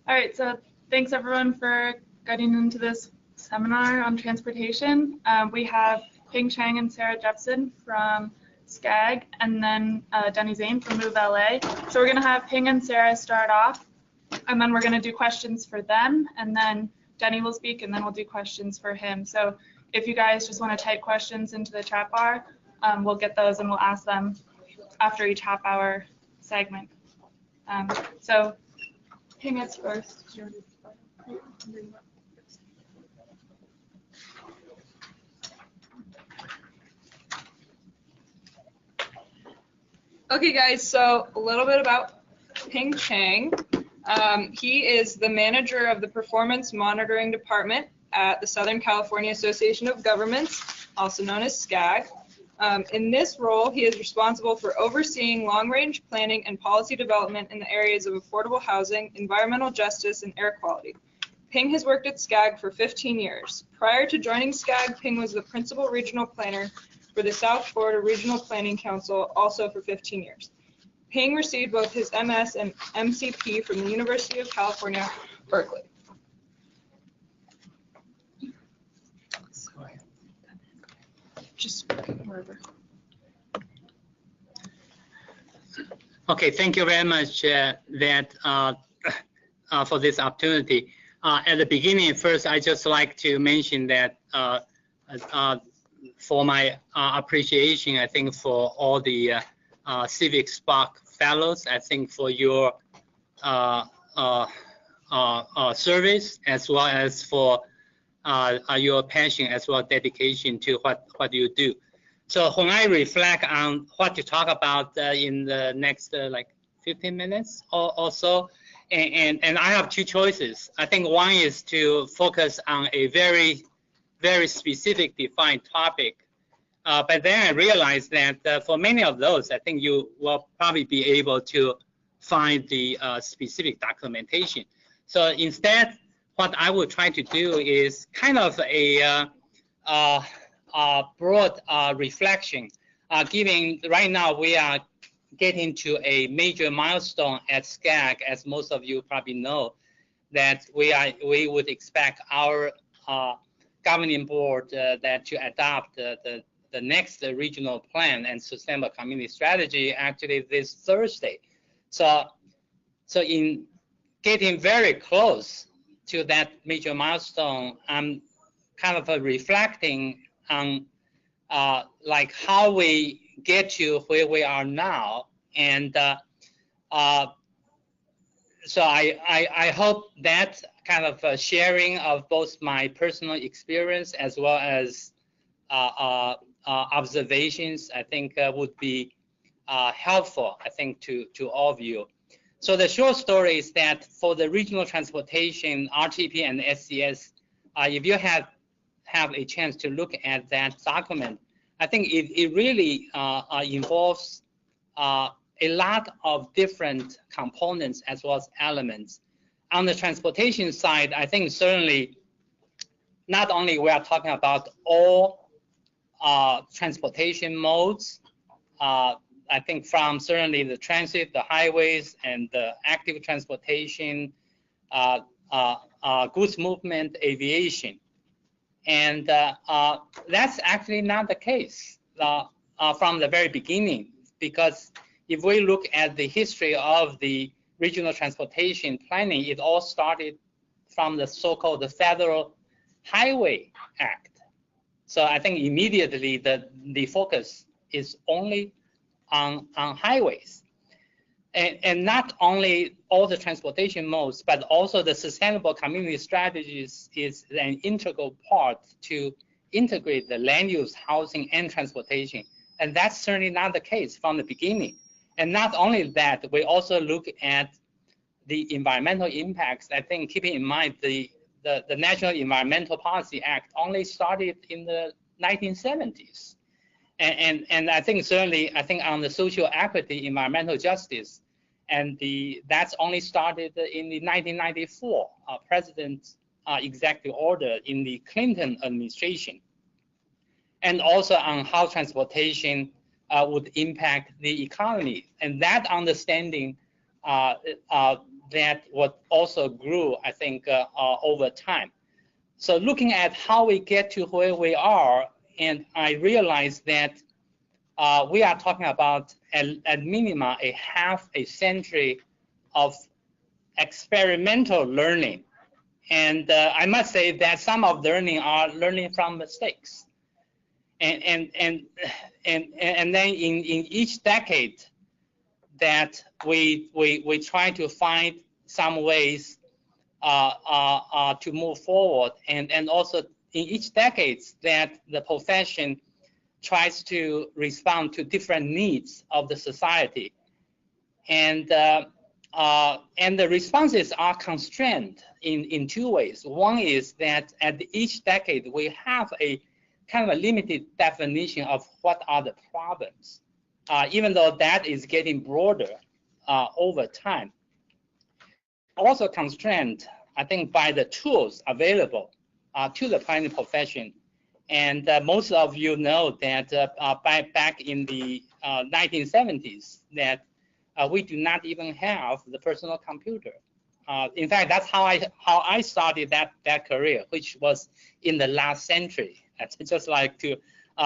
All right, so thanks everyone for getting into this seminar on transportation. We have Ping Chang and Sarah Jepson from SCAG, and then Denny Zane from Move LA. So we're going to have Ping and Sarah start off, and then we're going to do questions for them, and then Denny will speak, and then we'll do questions for him. So if you guys just want to type questions into the chat bar, we'll get those and we'll ask them after each half-hour segment. So Ping is first. Okay, guys, so a little bit about Ping Chang. He is the manager of the Performance Monitoring Department at the Southern California Association of Governments, also known as SCAG. In this role, he is responsible for overseeing long-range planning and policy development in the areas of affordable housing, environmental justice, and air quality. Ping has worked at SCAG for 15 years. Prior to joining SCAG, Ping was the principal regional planner for the South Florida Regional Planning Council, also for 15 years. Ping received both his MS and MCP from the University of California, Berkeley. Just wherever. Okay, thank you very much for this opportunity. At the beginning, first, I just like to mention that for my appreciation, I think for all the CivicSpark fellows, I think for your service, as well as for your passion, as well as dedication to what you do. So when I reflect on what to talk about in the next like 15 minutes or so, and I have two choices. I think one is to focus on a very specific defined topic. But then I realized that for many of those, I think you will probably be able to find the specific documentation. So instead, what I will try to do is kind of a broad reflection, given right now we are getting to a major milestone at SCAG, as most of you probably know, that we would expect our governing board that to adopt the next regional plan and sustainable community strategy actually this Thursday. So in getting very close to that major milestone, I'm kind of reflecting on like how we get to where we are now, and so I hope that kind of sharing of both my personal experience as well as observations, I think would be helpful, I think, to all of you. So the short story is that for the regional transportation, RTP and SCS, if you have a chance to look at that document, I think it really involves a lot of different components as well as elements. On the transportation side, I think certainly not only we are talking about all transportation modes, I think from certainly the transit, the highways, and the active transportation, goods movement, aviation. And that's actually not the case from the very beginning, because if we look at the history of the regional transportation planning, it all started from the so-called Federal Highway Act. So I think immediately the focus is only on highways. And not only all the transportation modes, but also the sustainable community strategies is an integral part to integrate the land use, housing, and transportation. And that's certainly not the case from the beginning. And not only that, we also look at the environmental impacts. I think keeping in mind the National Environmental Policy Act only started in the 1970s. And I think certainly, I think on the social equity, environmental justice, and that's only started in the 1994 President's executive order in the Clinton administration. And also on how transportation would impact the economy. And that understanding that what also grew, I think, over time. So looking at how we get to where we are, and I realized that we are talking about at minimum a half a century of experimental learning. And I must say that some of learning are learning from mistakes. And then in each decade that we try to find some ways to move forward, and also in each decade that the profession tries to respond to different needs of the society, and the responses are constrained in two ways. One is that at each decade we have a kind of a limited definition of what are the problems, even though that is getting broader over time. Also constrained, I think, by the tools available to the planning profession. And most of you know that back in the 1970s that we do not even have the personal computer. In fact, that's how I started that career, which was in the last century. I'd just like to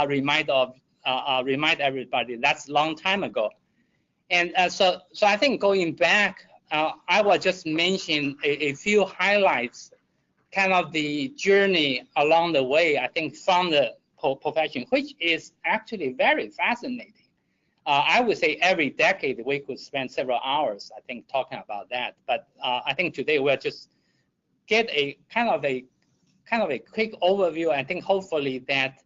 remind everybody that's a long time ago. And so I think going back, I will just mention a few highlights, kind of the journey along the way, I think, from the profession, which is actually very fascinating. I would say every decade we could spend several hours, I think, talking about that. But I think today we'll just get a kind of a quick overview. I think hopefully that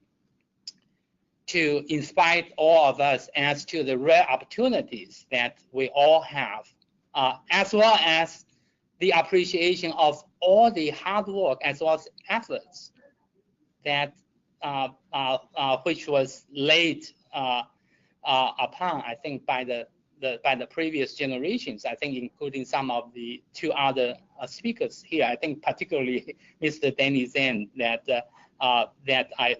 to inspire all of us as to the rare opportunities that we all have, as well as the appreciation of all the hard work as well as efforts that which was laid upon, I think, by the previous generations. I think including some of the two other speakers here. I think particularly Mr. Denny Zane that I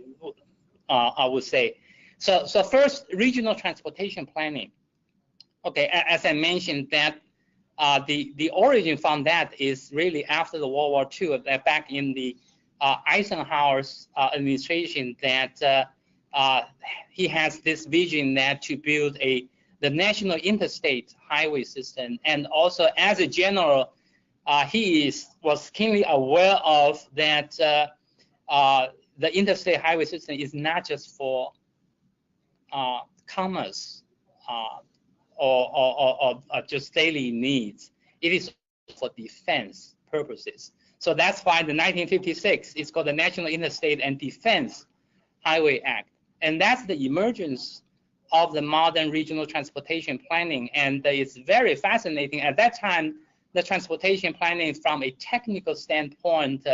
would say. So first, regional transportation planning. Okay, as I mentioned, that the origin from that is really after the World War II, that back in the Eisenhower's administration, that he has this vision that to build the national interstate highway system, and also as a general, he was keenly aware of that the interstate highway system is not just for commerce or just daily needs. It is for defense purposes. So that's why the 1956 is called the National Interstate and Defense Highway Act. And that's the emergence of the modern regional transportation planning. And it's very fascinating. At that time, the transportation planning from a technical standpoint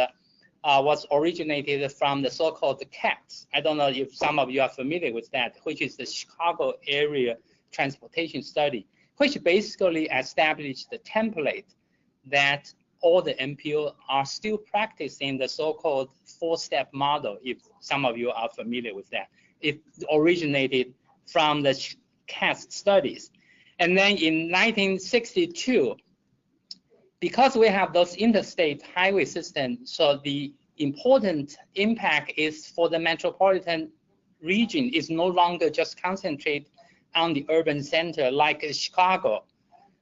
was originated from the so-called CATS. I don't know if some of you are familiar with that, which is the Chicago Area Transportation Study, which basically established the template that all the MPO are still practicing the so-called four-step model, if some of you are familiar with that. It originated from the CATS studies. And then in 1962, because we have those interstate highway systems, so the important impact is for the metropolitan region is no longer just concentrated on the urban center like Chicago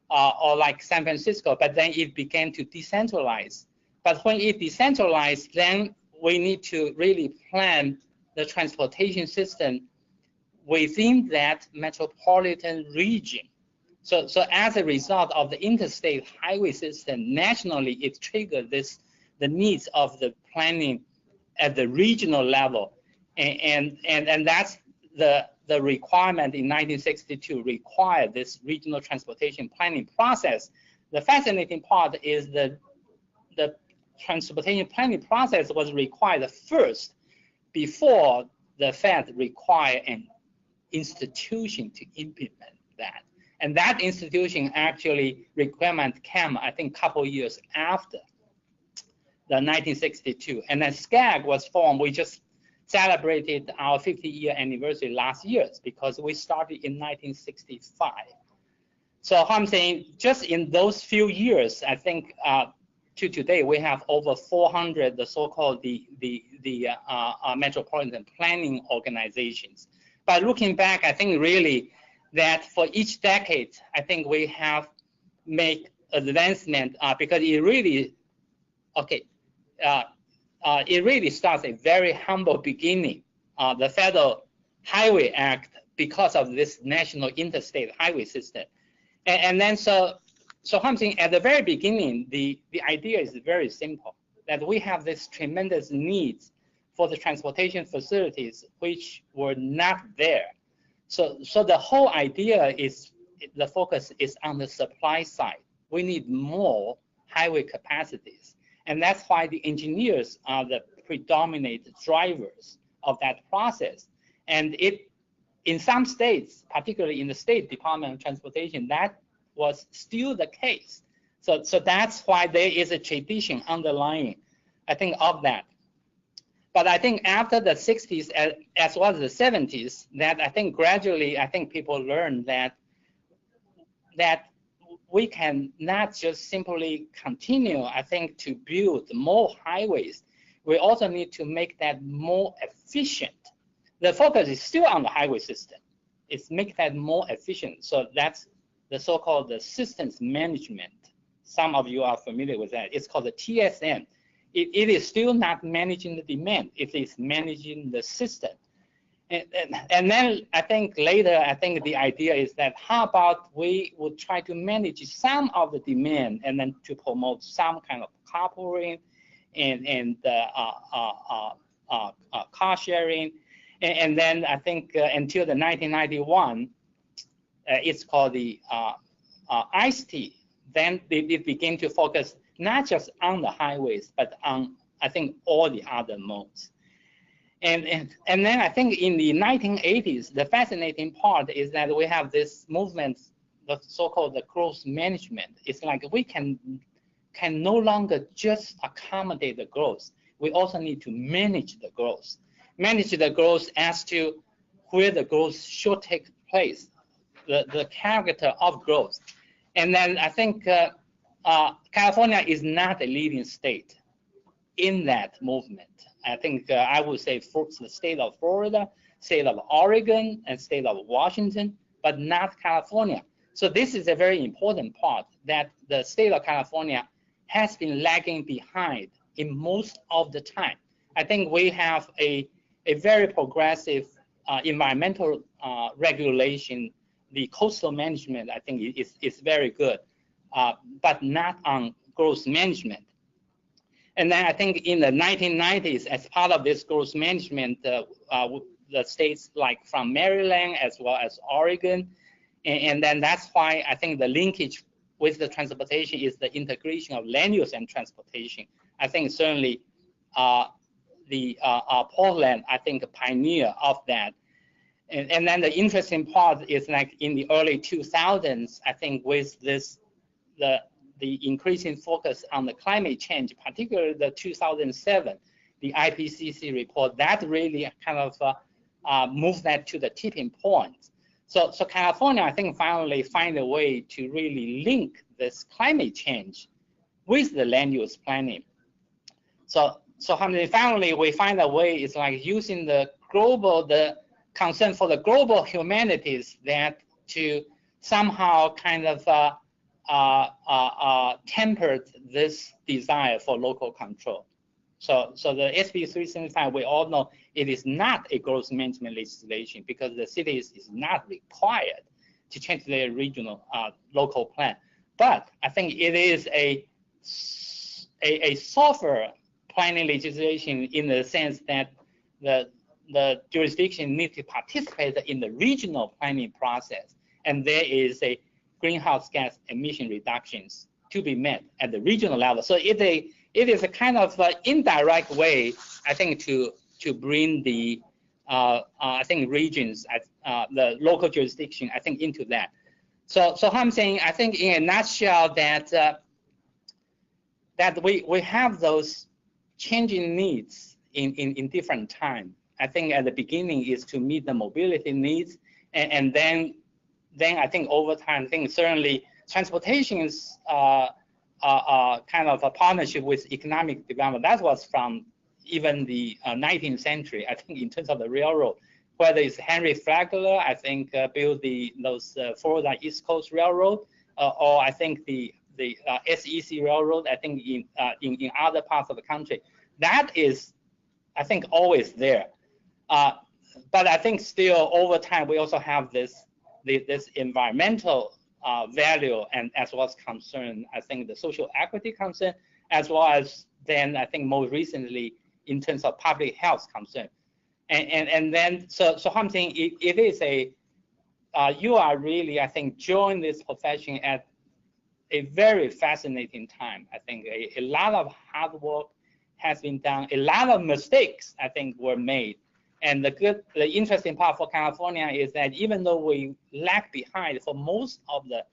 or like San Francisco, but then it began to decentralize. But when it decentralized, then we need to really plan the transportation system within that metropolitan region. So as a result of the interstate highway system, nationally, it triggered the needs of the planning at the regional level. And that's the requirement in 1962 required this regional transportation planning process. The fascinating part is the transportation planning process was required first before the Fed required an institution to implement that. And that institution actually requirement came, I think, a couple years after the 1962. And then SCAG was formed. We just celebrated our 50-year anniversary last year because we started in 1965. So I'm saying just in those few years, I think to today we have over 400 the so-called metropolitan planning organizations. But looking back, I think really that for each decade, I think we have made advancement because it really, it really starts a very humble beginning. The Federal Highway Act, because of this national interstate highway system. And then so something at the very beginning, the idea is very simple, that we have this tremendous needs for the transportation facilities which were not there. So the whole idea is, the focus is on the supply side. We need more highway capacities. And that's why the engineers are the predominant drivers of that process. And in some states, particularly in the State Department of Transportation, that was still the case. So that's why there is a tradition underlying, I think, of that. But I think after the 60s as well as the 70s, that I think gradually, I think people learned that we can not just simply continue, I think, to build more highways. We also need to make that more efficient. The focus is still on the highway system. It's make that more efficient. So that's the so-called the systems management. Some of you are familiar with that. It's called the TSM. It is still not managing the demand. It is managing the system. And then I think later, I think the idea is that how about we would try to manage some of the demand and then to promote some kind of carpooling and car sharing. And then I think until the 1991, it's called the ICE-T. Then it began to focus not just on the highways, but on, I think, all the other modes. And then I think in the 1980s, the fascinating part is that we have this movement, the so-called the growth management. It's like we can no longer just accommodate the growth. We also need to manage the growth. Manage the growth as to where the growth should take place, the character of growth. And then I think California is not a leading state in that movement. I think I would say the state of Florida, state of Oregon, and state of Washington, but not California. So this is a very important part, that the state of California has been lagging behind in most of the time. I think we have a very progressive environmental regulation. The coastal management, I think, is very good, but not on growth management. And then I think in the 1990s, as part of this growth management, the states like from Maryland as well as Oregon, and then that's why I think the linkage with the transportation is the integration of land use and transportation. I think certainly Portland, I think, a pioneer of that. And then the interesting part is like in the early 2000s, I think with this, the increasing focus on the climate change, particularly the 2007, the IPCC report, that really kind of moved that to the tipping point. So California, I think, finally find a way to really link this climate change with the land use planning. So finally, we find a way, it's like using the concern for the global humanities that to somehow kind of tempered this desire for local control. So the SB 375, we all know it is not a growth management legislation because the cities is not required to change their regional local plan. But I think it is a softer planning legislation in the sense that the jurisdiction needs to participate in the regional planning process, and there is a greenhouse gas emission reductions to be met at the regional level. So it is a kind of indirect way, I think, to bring the I think regions, the local jurisdiction, I think, into that. So I'm saying, I think in a nutshell that we have those changing needs in different time. I think at the beginning is to meet the mobility needs, and then then I think over time, I think certainly transportation is kind of a partnership with economic development. That was from even the 19th century, I think, in terms of the railroad. Whether it's Henry Flagler, I think, built those Florida East Coast Railroad, or I think the SEC Railroad, I think in other parts of the country. That is, I think, always there. But I think still over time, we also have this environmental value, and as well as concern, I think the social equity concern, as well as then I think most recently in terms of public health concern. And then, so I'm saying it is you are really, I think, joining this profession at a very fascinating time. I think a lot of hard work has been done. A lot of mistakes, I think, were made. And the interesting part for California is that even though we lag behind for most of the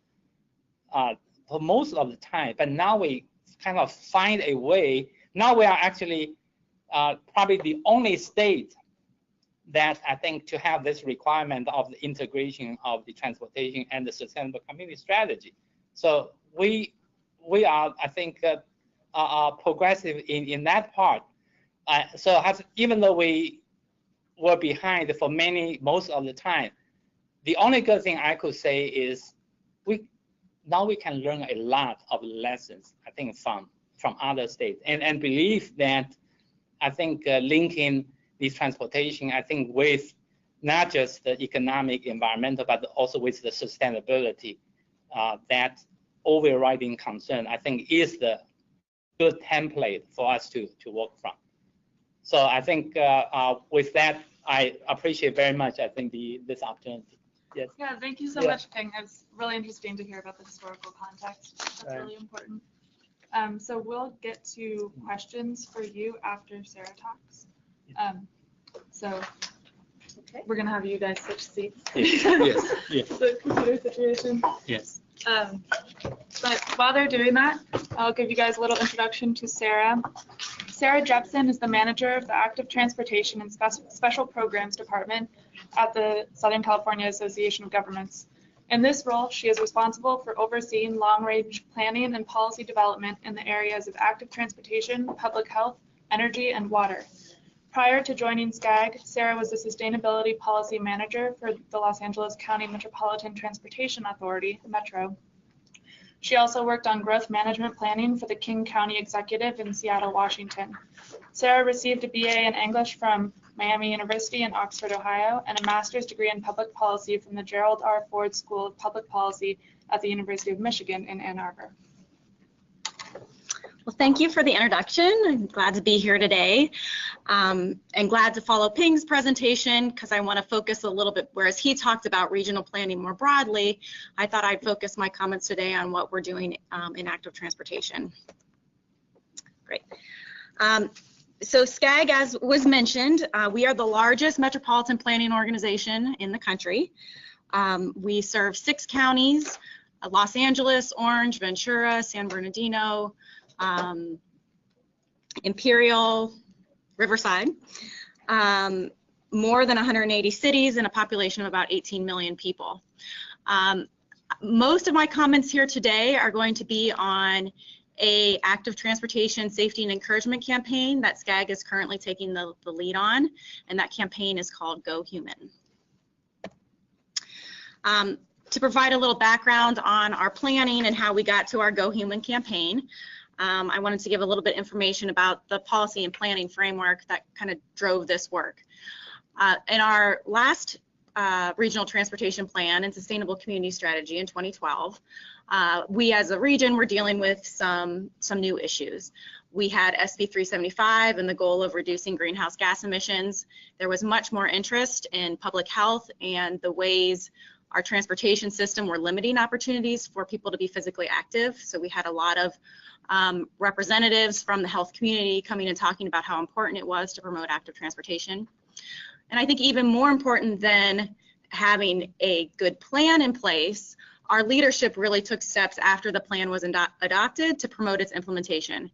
time, but now we kind of find a way. Now we are actually probably the only state that I think to have this requirement of the integration of the transportation and the sustainable community strategy. So we are, I think, progressive in that part. So even though we were behind for most of the time, the only good thing I could say is now we can learn a lot of lessons, I think, from other states, and believe that I think linking the transportation, I think, with not just the economic, environmental, but also with the sustainability, that overriding concern, I think, is the good template for us to work from. So I think with that, I appreciate very much, I think, this opportunity. Yes. Yeah, thank you so much, Chang. It's really interesting to hear about the historical context. That's really important. So we'll get to questions for you after Sarah talks. So we're gonna have you guys switch seats. Yes. Yes. The computer situation. Yes. But while they're doing that, I'll give you guys a little introduction to Sarah. Sarah Jepson is the manager of the Active Transportation and Special Programs Department at the Southern California Association of Governments. In this role, she is responsible for overseeing long-range planning and policy development in the areas of active transportation, public health, energy, and water. Prior to joining SCAG, Sarah was the Sustainability Policy Manager for the Los Angeles County Metropolitan Transportation Authority, Metro. She also worked on growth management planning for the King County Executive in Seattle, Washington. Sarah received a BA in English from Miami University in Oxford, Ohio, and a master's degree in public policy from the Gerald R. Ford School of Public Policy at the University of Michigan in Ann Arbor. Well, thank you for the introduction. I'm glad to be here today, and glad to follow Ping's presentation because I want to focus a little bit, whereas he talked about regional planning more broadly, I thought I'd focus my comments today on what we're doing in active transportation. Great. So SCAG, as was mentioned, we are the largest metropolitan planning organization in the country. We serve 6 counties, Los Angeles, Orange, Ventura, San Bernardino, Imperial, Riverside, more than 180 cities and a population of about 18 million people. Most of my comments here today are going to be on a active transportation safety and encouragement campaign that SCAG is currently taking the lead on, and that campaign is called Go Human. To provide a little background on our planning and how we got to our Go Human campaign, I wanted to give a little bit of information about the policy and planning framework that kind of drove this work. In our last regional transportation plan and sustainable community strategy in 2012, we as a region were dealing with some new issues. We had SB 375 and the goal of reducing greenhouse gas emissions. There was much more interest in public health and the ways our transportation system were limiting opportunities for people to be physically active. So we had a lot of representatives from the health community coming and talking about how important it was to promote active transportation. And I think even more important than having a good plan in place, our leadership really took steps after the plan was adopted to promote its implementation.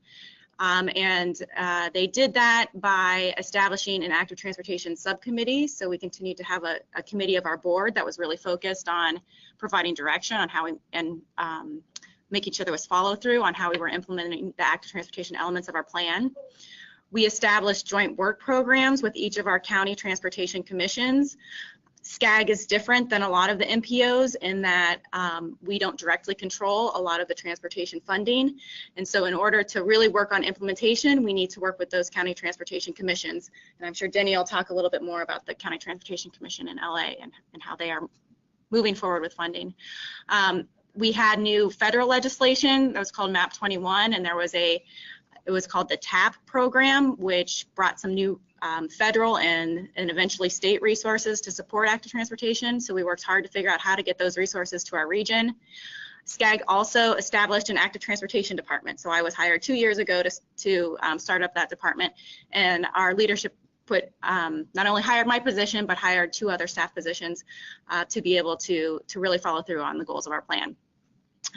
They did that by establishing an active transportation subcommittee. So we continued to have a committee of our board that was really focused on providing direction on how we, and making sure there was follow through on how we were implementing the active transportation elements of our plan. We established joint work programs with each of our county transportation commissions. SCAG is different than a lot of the MPOs in that we don't directly control a lot of the transportation funding. And so in order to really work on implementation, we need to work with those county transportation commissions. And I'm sure Denny will talk a little bit more about the County Transportation Commission in LA and how they are moving forward with funding. We had new federal legislation that was called MAP 21, and it was called the TAP program, which brought some new federal and eventually state resources to support active transportation. So we worked hard to figure out how to get those resources to our region. SCAG also established an active transportation department. So I was hired 2 years ago to start up that department, and our leadership not only hired my position, but hired 2 other staff positions to be able to really follow through on the goals of our plan.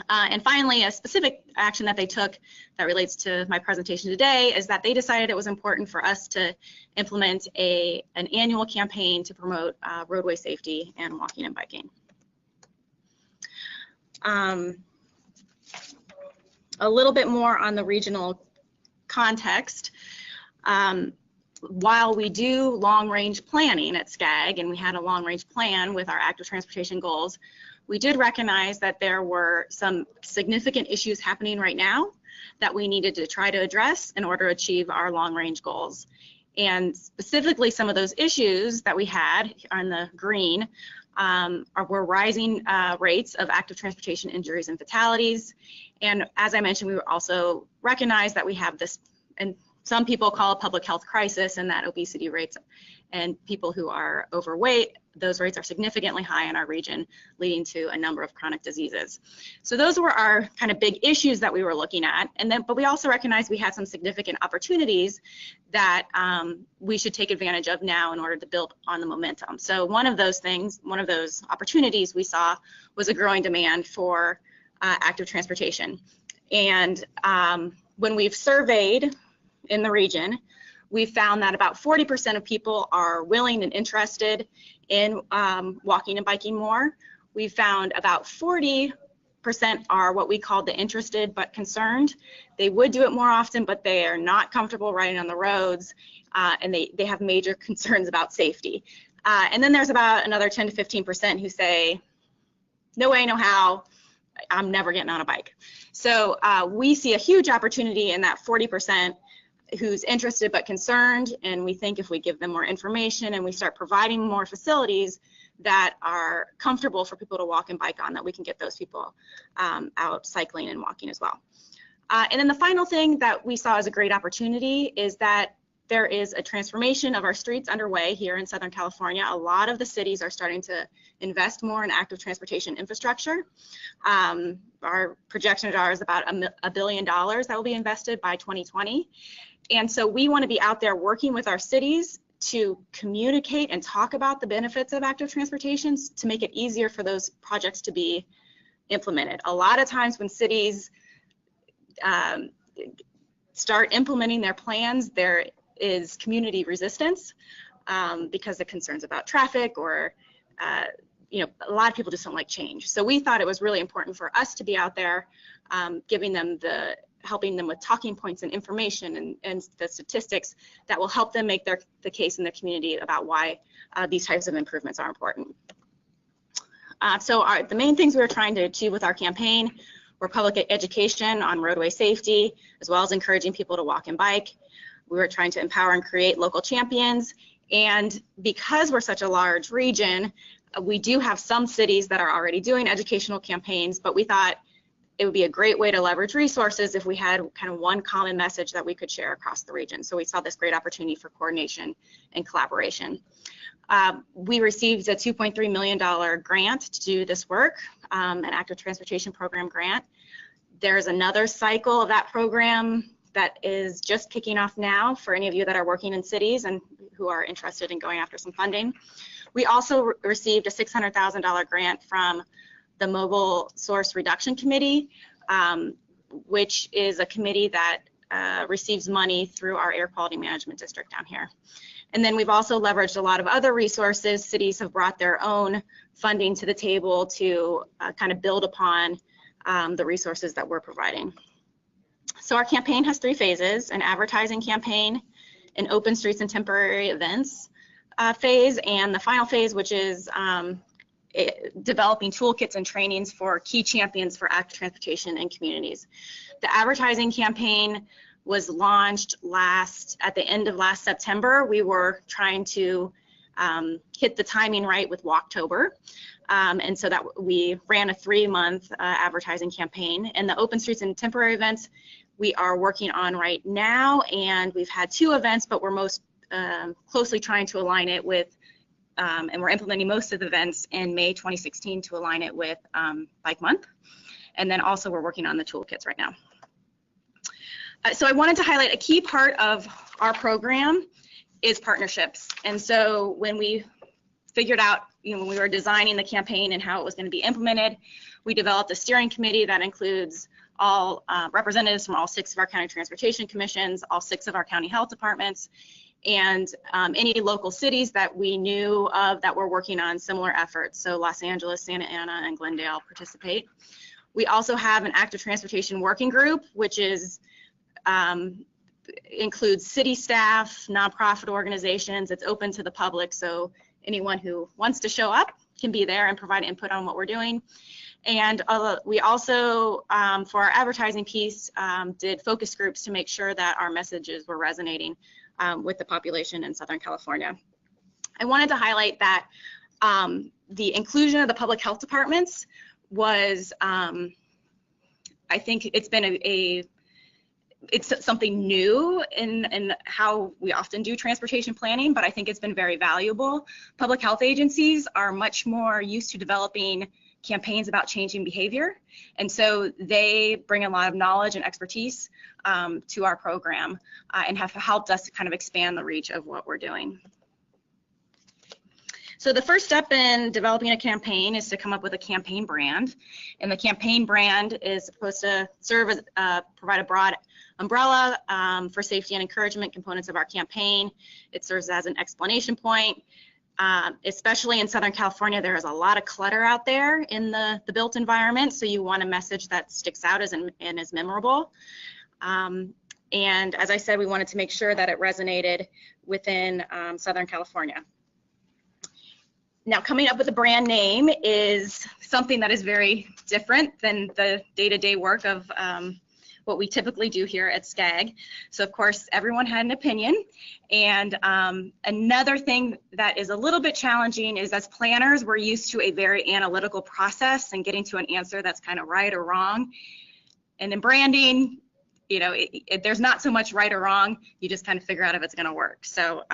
And finally, a specific action that they took that relates to my presentation today is that they decided it was important for us to implement an annual campaign to promote roadway safety and walking and biking. A little bit more on the regional context. While we do long-range planning at SCAG, and we had a long-range plan with our active transportation goals, we did recognize that there were some significant issues happening right now that we needed to try to address in order to achieve our long-range goals. And specifically, some of those issues that we had on the green were rising rates of active transportation injuries and fatalities. And as I mentioned, we also recognized that we have this, and some people call it public health crisis, and that obesity rates and people who are overweight, those rates are significantly high in our region, leading to a number of chronic diseases. So those were our kind of big issues that we were looking at. But we also recognized we had some significant opportunities that we should take advantage of now in order to build on the momentum. So one of those opportunities we saw was a growing demand for active transportation. And when we've surveyed in the region, we found that about 40% of people are willing and interested in walking and biking more. We found about 40% are what we call the interested but concerned. They would do it more often, but they are not comfortable riding on the roads, and they have major concerns about safety. And then there's about another 10 to 15% who say, no way, no how, I'm never getting on a bike. So we see a huge opportunity in that 40% who's interested but concerned, and we think if we give them more information and we start providing more facilities that are comfortable for people to walk and bike on, that we can get those people out cycling and walking as well. And then the final thing that we saw as a great opportunity is that there is a transformation of our streets underway here in Southern California. A lot of the cities are starting to invest more in active transportation infrastructure. Our projection is about $1 billion that will be invested by 2020. And so we want to be out there working with our cities to communicate and talk about the benefits of active transportation to make it easier for those projects to be implemented. A lot of times when cities start implementing their plans, there is community resistance because of concerns about traffic or a lot of people just don't like change. So we thought it was really important for us to be out there helping them with talking points and information and the statistics that will help them make the case in the community about why these types of improvements are important. The main things we were trying to achieve with our campaign were public education on roadway safety, as well as encouraging people to walk and bike. We were trying to empower and create local champions. And because we're such a large region, we do have some cities that are already doing educational campaigns, but we thought it would be a great way to leverage resources if we had kind of one common message that we could share across the region. So we saw this great opportunity for coordination and collaboration. We received a $2.3 million grant to do this work, an active transportation program grant. There's another cycle of that program that is just kicking off now for any of you that are working in cities and who are interested in going after some funding. We also received a $600,000 grant from the Mobile Source Reduction Committee, which is a committee that receives money through our air quality management district down here. And then we've also leveraged a lot of other resources. Cities have brought their own funding to the table to kind of build upon the resources that we're providing. So our campaign has 3 phases: an advertising campaign, an open streets and temporary events phase, and the final phase, which is developing toolkits and trainings for key champions for active transportation in communities. The advertising campaign was launched at the end of last September. We were trying to hit the timing right with Walktober. And so that we ran a 3-month advertising campaign. And the open streets and temporary events we are working on right now, and we've had 2 events, but we're most closely trying to align it with, and we're implementing most of the events in May 2016 to align it with Bike Month. And then also we're working on the toolkits right now. So I wanted to highlight a key part of our program is partnerships. And so when we figured out, when we were designing the campaign and how it was going to be implemented, we developed a steering committee that includes all representatives from all 6 of our county transportation commissions, all 6 of our county health departments, and any local cities that we knew of that were working on similar efforts. So Los Angeles, Santa Ana, and Glendale participate. We also have an active transportation working group, which is includes city staff, nonprofit organizations. It's open to the public, so anyone who wants to show up can be there and provide input on what we're doing. And we also, for our advertising piece, did focus groups to make sure that our messages were resonating with the population in Southern California. I wanted to highlight that the inclusion of the public health departments was, I think it's been it's something new in how we often do transportation planning, but I think it's been very valuable. Public health agencies are much more used to developing campaigns about changing behavior, and so they bring a lot of knowledge and expertise to our program and have helped us to kind of expand the reach of what we're doing. So the first step in developing a campaign is to come up with a campaign brand, and the campaign brand is supposed to serve as provide a broad umbrella for safety and encouragement components of our campaign. It serves as an explanation point. Especially in Southern California, there is a lot of clutter out there in the built environment, so you want a message that sticks out and is memorable. And as I said, we wanted to make sure that it resonated within Southern California. Now, coming up with a brand name is something that is very different than the day-to-day work of what we typically do here at SCAG. So of course, everyone had an opinion. And another thing that is a little bit challenging is, as planners, we're used to a very analytical process and getting to an answer that's kind of right or wrong. And in branding, there's not so much right or wrong. You just kind of figure out if it's going to work. So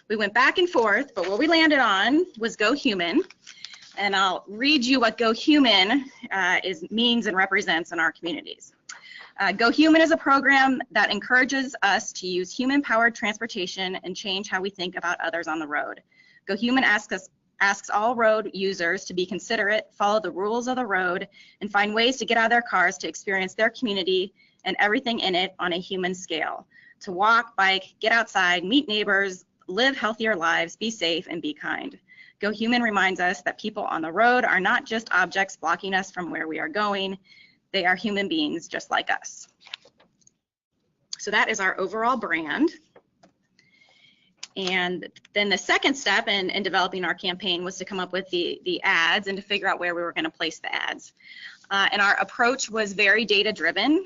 we went back and forth, but what we landed on was Go Human. And I'll read you what Go Human means and represents in our communities. Go Human is a program that encourages us to use human-powered transportation and change how we think about others on the road. Go Human asks all road users to be considerate, follow the rules of the road, and find ways to get out of their cars to experience their community and everything in it on a human scale. To walk, bike, get outside, meet neighbors, live healthier lives, be safe, and be kind. Go Human reminds us that people on the road are not just objects blocking us from where we are going. They are human beings just like us. So that is our overall brand. And then the second step in developing our campaign was to come up with the ads and to figure out where we were going to place the ads. And our approach was very data-driven.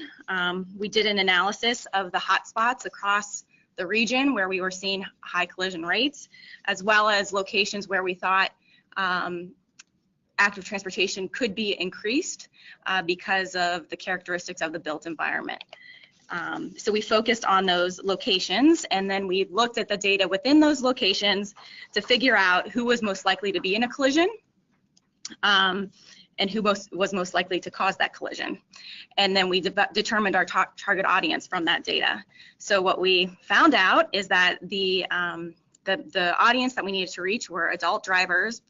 We did an analysis of the hotspots across the region where we were seeing high collision rates, as well as locations where we thought active transportation could be increased because of the characteristics of the built environment. So we focused on those locations, and then we looked at the data within those locations to figure out who was most likely to be in a collision and who was most likely to cause that collision. And then we determined our target audience from that data. So what we found out is that the audience that we needed to reach were adult drivers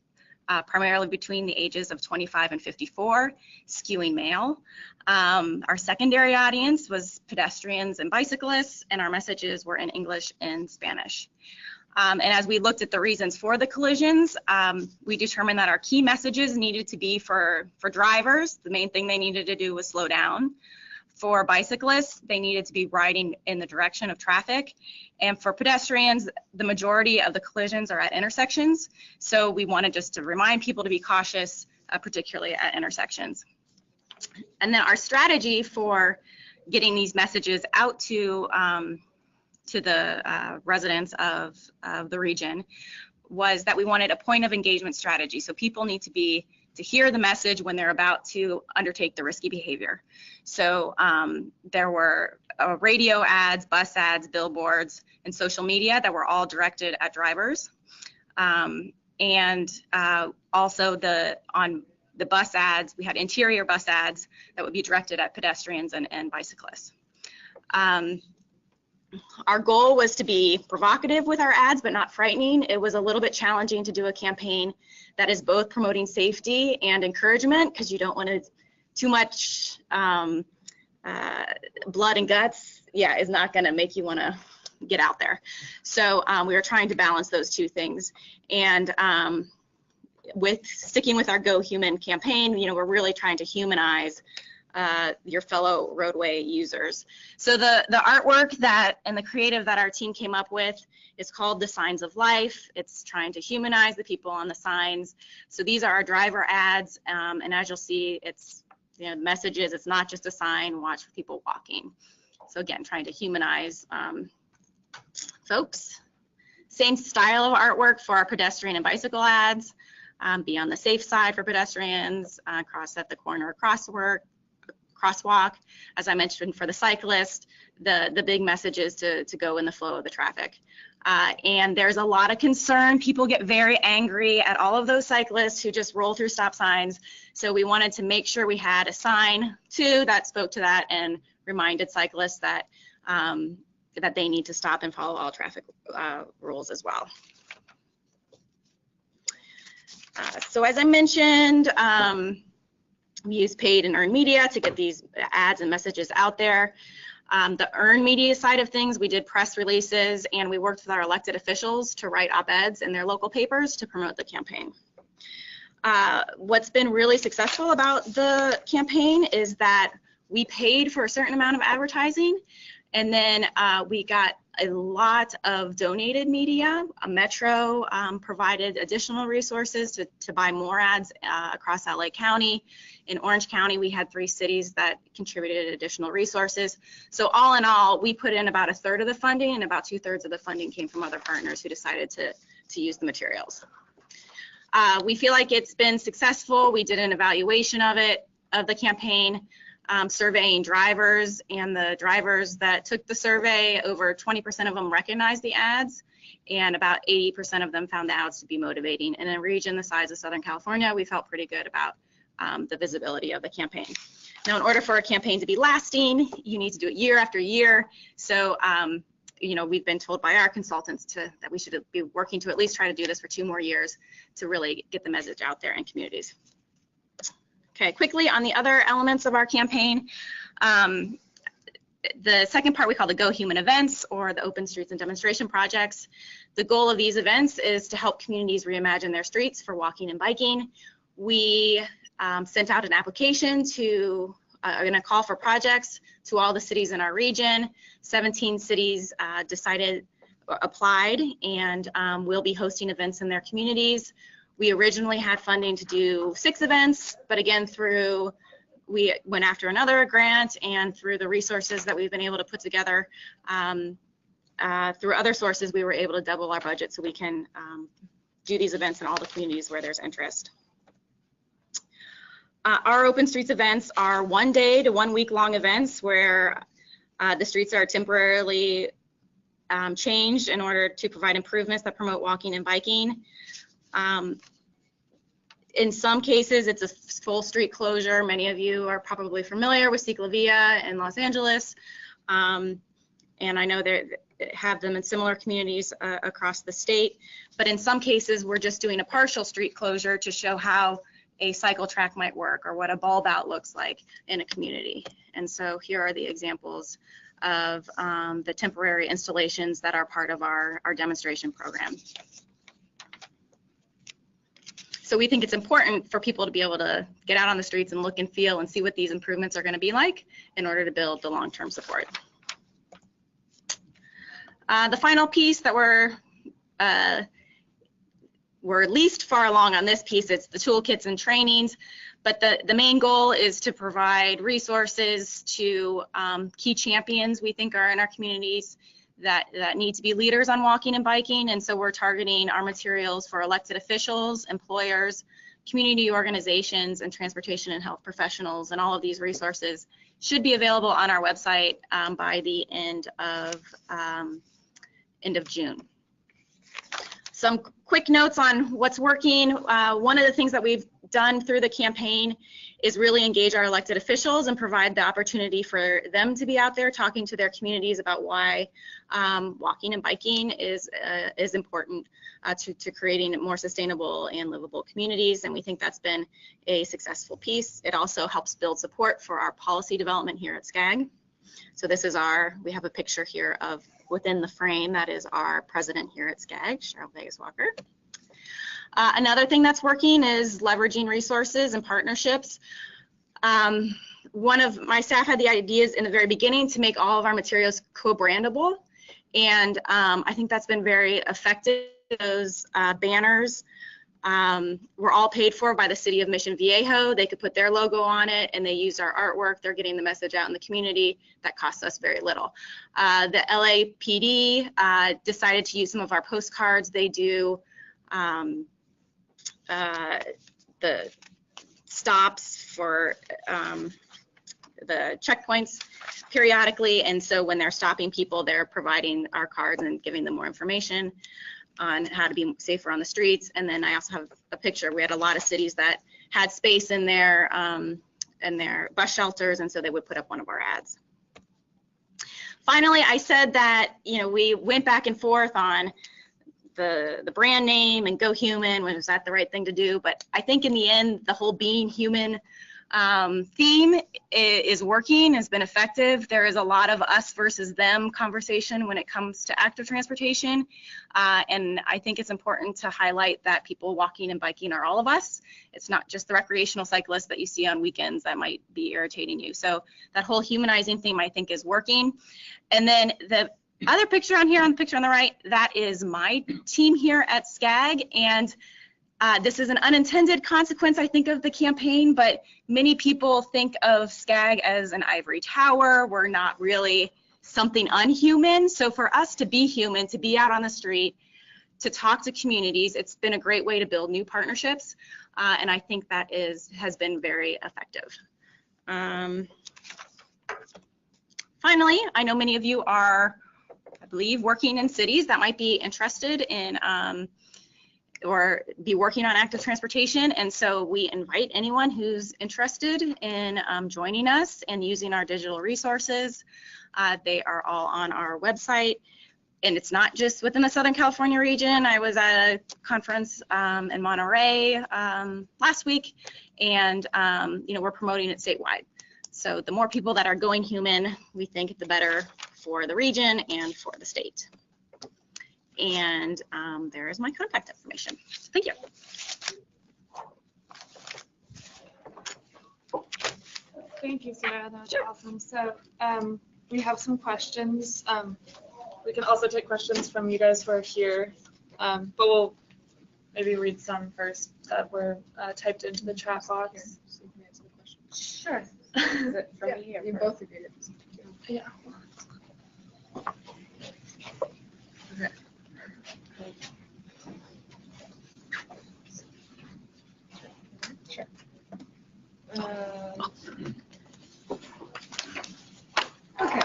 primarily between the ages of 25 and 54, skewing male. Our secondary audience was pedestrians and bicyclists, and our messages were in English and Spanish. And as we looked at the reasons for the collisions, we determined that our key messages needed to be for drivers. The main thing they needed to do was slow down. For bicyclists, they needed to be riding in the direction of traffic. And for pedestrians, the majority of the collisions are at intersections. So we wanted just to remind people to be cautious, particularly at intersections. And then our strategy for getting these messages out to the residents of the region was that we wanted a point of engagement strategy. So people need to hear the message when they're about to undertake the risky behavior. So there were radio ads, bus ads, billboards, and social media that were all directed at drivers. And also on the bus ads, we had interior bus ads that would be directed at pedestrians and bicyclists. Our goal was to be provocative with our ads, but not frightening. It was a little bit challenging to do a campaign that is both promoting safety and encouragement, because you don't want to too much blood and guts. Yeah, is not going to make you want to get out there. So we were trying to balance those two things. And with sticking with our Go Human campaign, we're really trying to humanize your fellow roadway users. So the artwork and the creative that our team came up with is called The Signs of Life. It's trying to humanize the people on the signs. So these are our driver ads, and as you'll see, it's messages. It's not just a sign, watch for people walking. So again, trying to humanize folks. Same style of artwork for our pedestrian and bicycle ads. Be on the safe side for pedestrians, cross at the corner crosswalk. As I mentioned, for the cyclist, the big message is to go in the flow of the traffic. And there's a lot of concern. People get very angry at all of those cyclists who just roll through stop signs. So we wanted to make sure we had a sign too that spoke to that and reminded cyclists that that they need to stop and follow all traffic rules as well. So as I mentioned, we use paid and earned media to get these ads and messages out there. The earned media side of things, we did press releases, and we worked with our elected officials to write op-eds in their local papers to promote the campaign. What's been really successful about the campaign is that we paid for a certain amount of advertising, and then we got a lot of donated media. Metro provided additional resources to buy more ads across LA County. In Orange County, we had 3 cities that contributed additional resources. So all in all, we put in about 1/3 of the funding, and about 2/3 of the funding came from other partners who decided to use the materials. We feel like it's been successful. We did an evaluation of the campaign. Surveying drivers, and the drivers that took the survey, over 20% of them recognized the ads, and about 80% of them found the ads to be motivating. In a region the size of Southern California, we felt pretty good about the visibility of the campaign. Now, in order for a campaign to be lasting, you need to do it year after year. So, we've been told by our consultants that we should be working to at least try to do this for 2 more years to really get the message out there in communities. Okay, quickly on the other elements of our campaign, the second part we call the Go Human events, or the open streets and demonstration projects. The goal of these events is to help communities reimagine their streets for walking and biking. We sent out an application and a call for projects to all the cities in our region. 17 cities applied, and we'll be hosting events in their communities. We originally had funding to do 6 events, but again, we went after another grant, and through the resources that we've been able to put together through other sources, we were able to double our budget so we can do these events in all the communities where there's interest. Our Open Streets events are 1-day to 1 week long events where the streets are temporarily changed in order to provide improvements that promote walking and biking. In some cases, it's a full street closure. Many of you are probably familiar with Ciclavia in Los Angeles. and I know they have them in similar communities across the state, but in some cases we're just doing a partial street closure to show how a cycle track might work or what a bulb out looks like in a community. And so here are the examples of the temporary installations that are part of our demonstration program. So we think it's important for people to be able to get out on the streets and look and feel and see what these improvements are going to be like in order to build the long-term support. The final piece that we're least far along on this piece, it's the toolkits and trainings, but the main goal is to provide resources to key champions we think are in our communities that need to be leaders on walking and biking. And so we're targeting our materials for elected officials, employers, community organizations, and transportation and health professionals. And all of these resources should be available on our website by the end of June. Some quick notes on what's working. One of the things that we've done through the campaign is really engage our elected officials and provide the opportunity for them to be out there talking to their communities about why walking and biking is important to creating more sustainable and livable communities, and we think that's been a successful piece. It also helps build support for our policy development here at SCAG. So this is we have a picture here of within the frame, that is our president here at SCAG, Cheryl Vegas-Walker. Another thing that's working is leveraging resources and partnerships. One of my staff had the ideas in the very beginning to make all of our materials co-brandable, and I think that's been very effective. Those banners were all paid for by the city of Mission Viejo. They could put their logo on it, and they used our artwork. They're getting the message out in the community. That costs us very little. The LAPD decided to use some of our postcards. They do the stops for the checkpoints periodically, and so when they're stopping people, they're providing our cards and giving them more information on how to be safer on the streets. And then I also have a picture. We had a lot of cities that had space in their bus shelters, and so they would put up one of our ads. Finally, I said that, you know, we went back and forth on the brand name and Go Human, was that the right thing to do? But I think in the end, the whole being human theme is working, has been effective. There is a lot of us versus them conversation when it comes to active transportation. And I think it's important to highlight that people walking and biking are all of us. It's not just the recreational cyclists that you see on weekends that might be irritating you. So that whole humanizing theme, I think, is working. And then the other picture on here, on the picture on the right, that is my team here at SCAG. And this is an unintended consequence, I think, of the campaign, but many people think of SCAG as an ivory tower. We're not really something unhuman. So for us to be human, to be out on the street, to talk to communities, it's been a great way to build new partnerships. And I think that has been very effective. Finally, I know many of you are, I believe, working in cities that might be interested in or be working on active transportation. And so we invite anyone who's interested in joining us and using our digital resources. They are all on our website. And it's not just within the Southern California region. I was at a conference in Monterey last week, and you know, we're promoting it statewide. So the more people that are going human, we think the better for the region and for the state. And there is my contact information. Thank you. Thank you, Sarah. That was awesome. So we have some questions. We can also take questions from you guys who are here, but we'll maybe read some first that were typed into the chat box. So you can answer the question. Sure. Is it from me or you both agreed it? Yeah. Okay. Sure. Okay,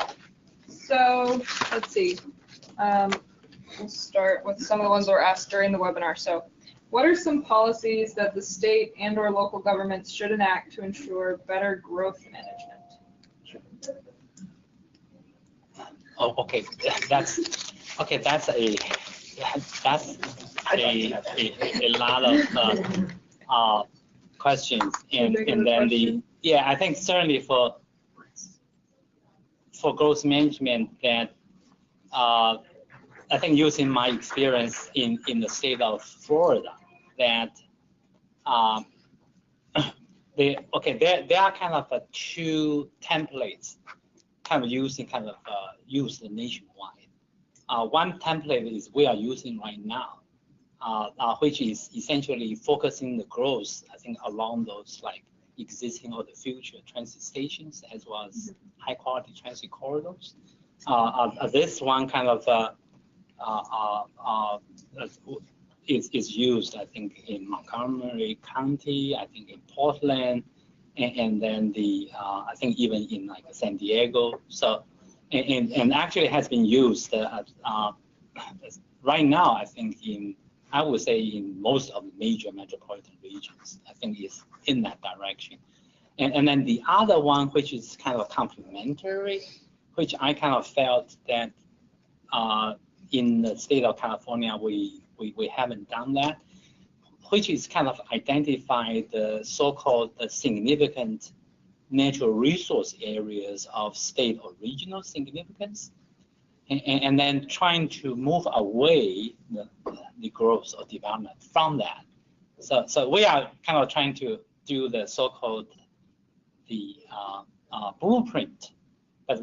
so let's see. We'll start with some of the ones that were asked during the webinar. So what are some policies that the state and or local governments should enact to ensure better growth management? Oh, okay, that's a lot of questions, and then I think certainly for growth management that I think using my experience in the state of Florida that there are kind of two templates kind of used nationwide. One template is we are using right now, which is essentially focusing the growth, I think, along those like existing or the future transit stations as well as high quality transit corridors. This one kind of is used, I think, in Montgomery County, I think in Portland, and then I think even in like San Diego. So, and actually has been used right now, I think I would say in most of the major metropolitan regions, I think is in that direction. And then the other one, which is kind of complementary, which I kind of felt that in the state of California, we haven't done that, which is kind of identify the so-called significant natural resource areas of state or regional significance, and then trying to move away the growth or development from that. So we are kind of trying to do the so-called blueprint, but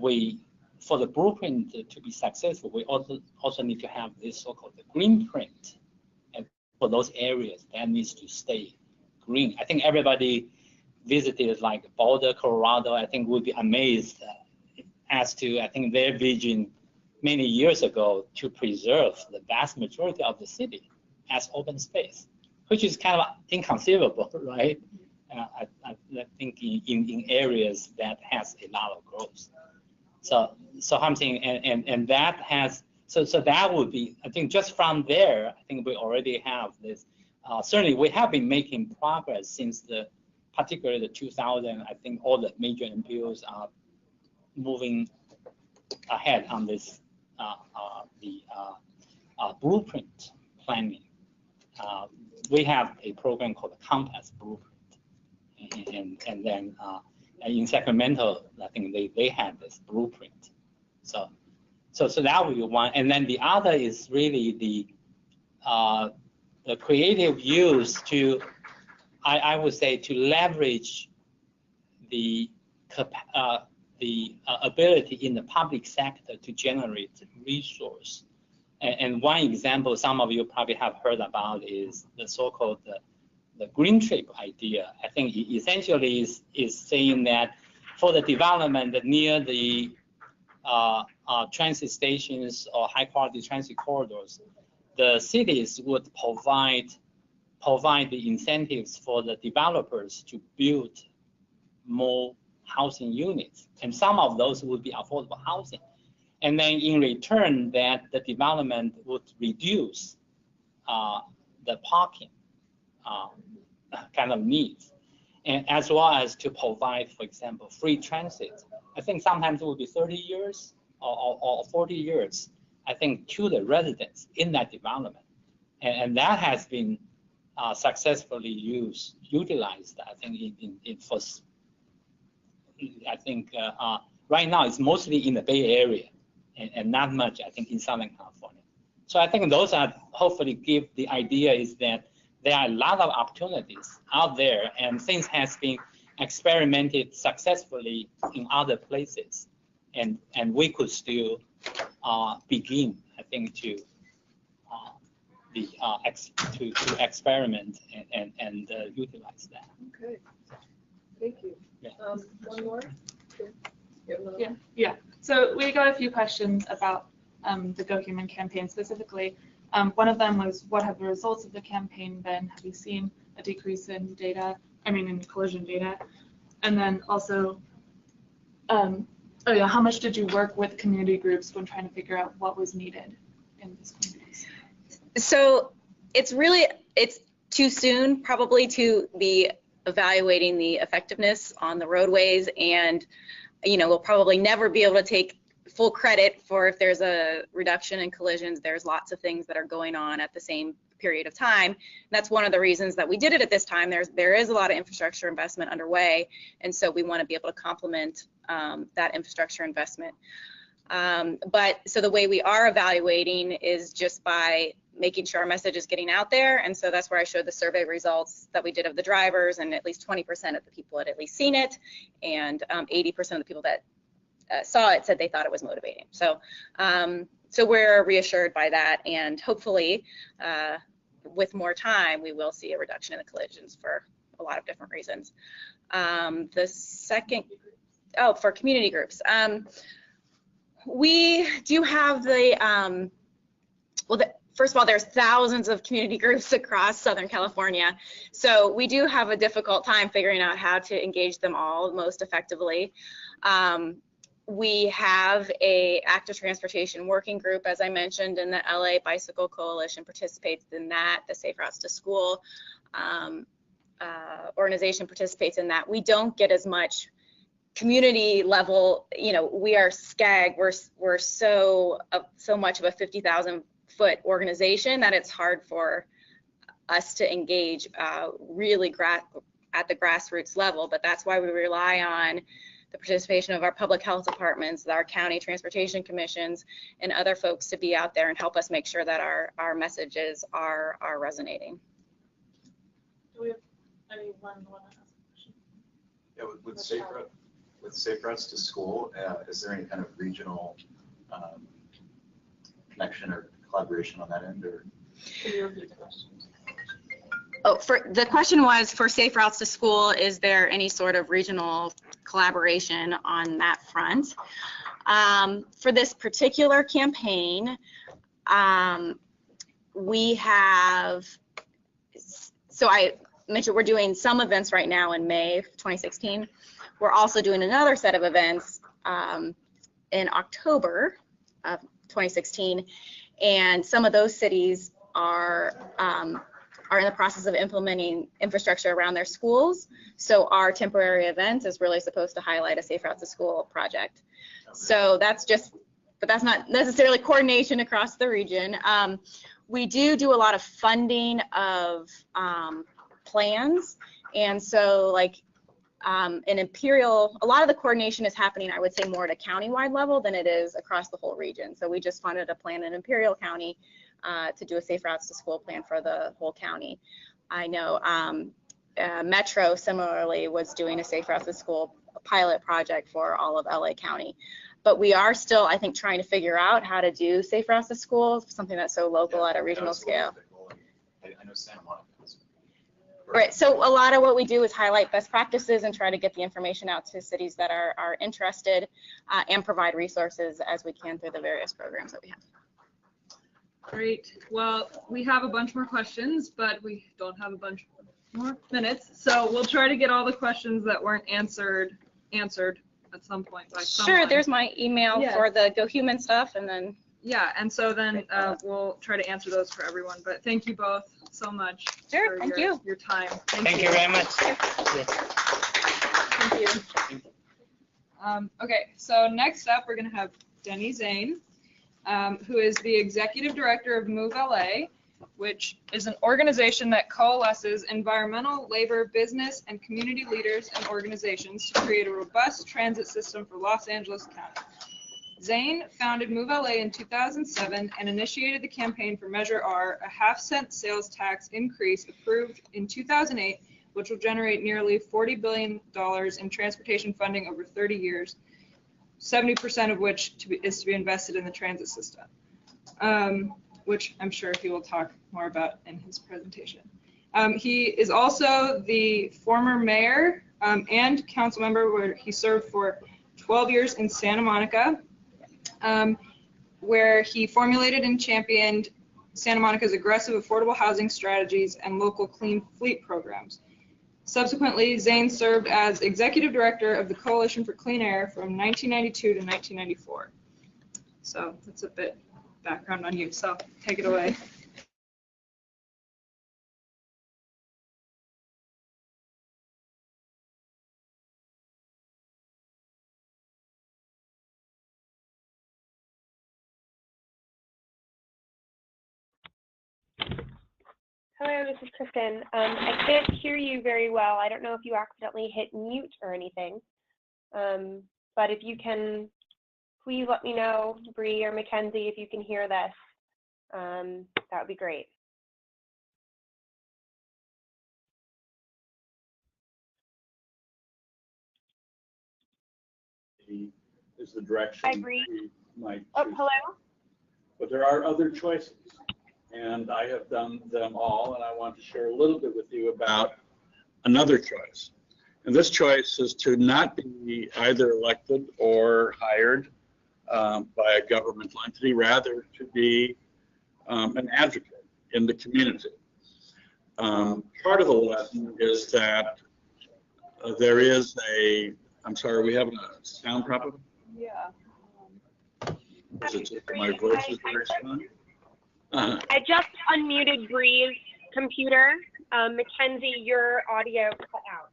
for the blueprint to be successful, we also need to have this so-called green print, and for those areas that needs to stay green. I think everybody visited like Boulder, Colorado, I think would be amazed as to, I think, their vision many years ago to preserve the vast majority of the city as open space, which is kind of inconceivable, right? I think in areas that has a lot of growth. So something, and that has, so that would be, I think just from there, I think we already have this. Certainly we have been making progress since particularly the 2000, I think all the major MPOs are moving ahead on this, blueprint planning. We have a program called the Compass Blueprint, and then in Sacramento, I think they have this blueprint. So that would be one, and then the other is really the creative use to, I would say, to leverage the ability in the public sector to generate resource. And one example some of you probably have heard about is the so-called the green trip idea. I think it essentially is saying that for the development near the transit stations or high quality transit corridors, the cities would provide the incentives for the developers to build more housing units, and some of those would be affordable housing, and then in return that the development would reduce the parking kind of needs, and as well as to provide, for example, free transit. I think sometimes it would be 30 years or 40 years, I think, to the residents in that development, and that has been successfully utilized. I think right now it's mostly in the Bay Area and not much, I think, in Southern California. So I think those are hopefully give the idea is that there are a lot of opportunities out there, and things has been experimented successfully in other places, and we could still begin, I think, to experiment and utilize that. Okay, thank you. Yeah. One more? Yeah. So we got a few questions about the Go Human campaign specifically. One of them was, what have the results of the campaign been? Have you seen a decrease in data? I mean, in collision data? And then also, how much did you work with community groups when trying to figure out what was needed in these communities? So it's too soon probably to be evaluating the effectiveness on the roadways, and we'll probably never be able to take full credit for if there's a reduction in collisions, there's lots of things that are going on at the same period of time. That's one of the reasons that we did it at this time. There is a lot of infrastructure investment underway, and so we want to be able to complement that infrastructure investment. But so the way we are evaluating is just by making sure our message is getting out there, and so that's where I showed the survey results that we did of the drivers, and at least 20% of the people had at least seen it, and 80% of the people that saw it said they thought it was motivating. So so we're reassured by that, and hopefully with more time we will see a reduction in the collisions for a lot of different reasons. The second, for community groups, we do have the first of all, there's thousands of community groups across Southern California, so we do have a difficult time figuring out how to engage them all most effectively. We have a active transportation working group, as I mentioned, and the LA Bicycle Coalition participates in that. The Safe Routes to School organization participates in that. We don't get as much community level, we are SCAG, we're so much of a 50,000 foot organization that it's hard for us to engage really at the grassroots level, but that's why we rely on the participation of our public health departments, our county transportation commissions, and other folks to be out there and help us make sure that our messages are resonating. Do we have anyone want to ask a question? Yeah, with Safe Routes to School, is there any kind of regional connection or collaboration on that end, or? Can you repeat the question? Oh, the question was for Safe Routes to School, is there any sort of regional collaboration on that front? For this particular campaign, we have, so I mentioned we're doing some events right now in May of 2016. We're also doing another set of events in October of 2016, and some of those cities are in the process of implementing infrastructure around their schools. So our temporary event is really supposed to highlight a Safe Routes to School project. So that's just, but that's not necessarily coordination across the region. We do a lot of funding of plans, and so like in Imperial, a lot of the coordination is happening, I would say, more at a countywide level than it is across the whole region. So we just funded a plan in Imperial County to do a Safe Routes to School plan for the whole county. I know Metro similarly was doing a Safe Routes to School pilot project for all of LA County. But we are still, I think, trying to figure out how to do Safe Routes to School, something that's so local at a regional scale. I know Santa Monica. Right, so a lot of what we do is highlight best practices and try to get the information out to cities that are interested and provide resources as we can through the various programs that we have. Great. Well, we have a bunch more questions, but we don't have a bunch more minutes. So we'll try to get all the questions that weren't answered at some point by someone. Sure, there's my email for the Go Human stuff, and then. Yeah, and so then we'll try to answer those for everyone. But thank you both so much for your time. Thank you very much. Thank you. Okay, so next up we're going to have Denny Zane, who is the Executive Director of Move LA, which is an organization that coalesces environmental, labor, business, and community leaders and organizations to create a robust transit system for Los Angeles County. Zane founded Move LA in 2007 and initiated the campaign for Measure R, a half-cent sales tax increase approved in 2008, which will generate nearly $40 billion in transportation funding over 30 years, 70% of which is to be invested in the transit system, which I'm sure he will talk more about in his presentation. He is also the former mayor and council member, where he served for 12 years in Santa Monica, where he formulated and championed Santa Monica's aggressive affordable housing strategies and local clean fleet programs. Subsequently, Zane served as executive director of the Coalition for Clean Air from 1992 to 1994. So that's a bit background on you, so take it away. Hello, this is Kristen. I can't hear you very well. I don't know if you accidentally hit mute or anything. But if you can, please let me know, Bree or Mackenzie, if you can hear this. That would be great. Is the direction Hi, Bree. we might Oh, choose. hello? But there are other choices, and I have done them all, and I want to share a little bit with you about another choice. And this choice is to not be either elected or hired by a governmental entity, rather to be an advocate in the community. Part of the lesson is that there is a, I'm sorry, are we having a sound problem? Yeah. Is it just my voice is very strong? I just unmuted Bree's computer. Mackenzie, your audio cut out.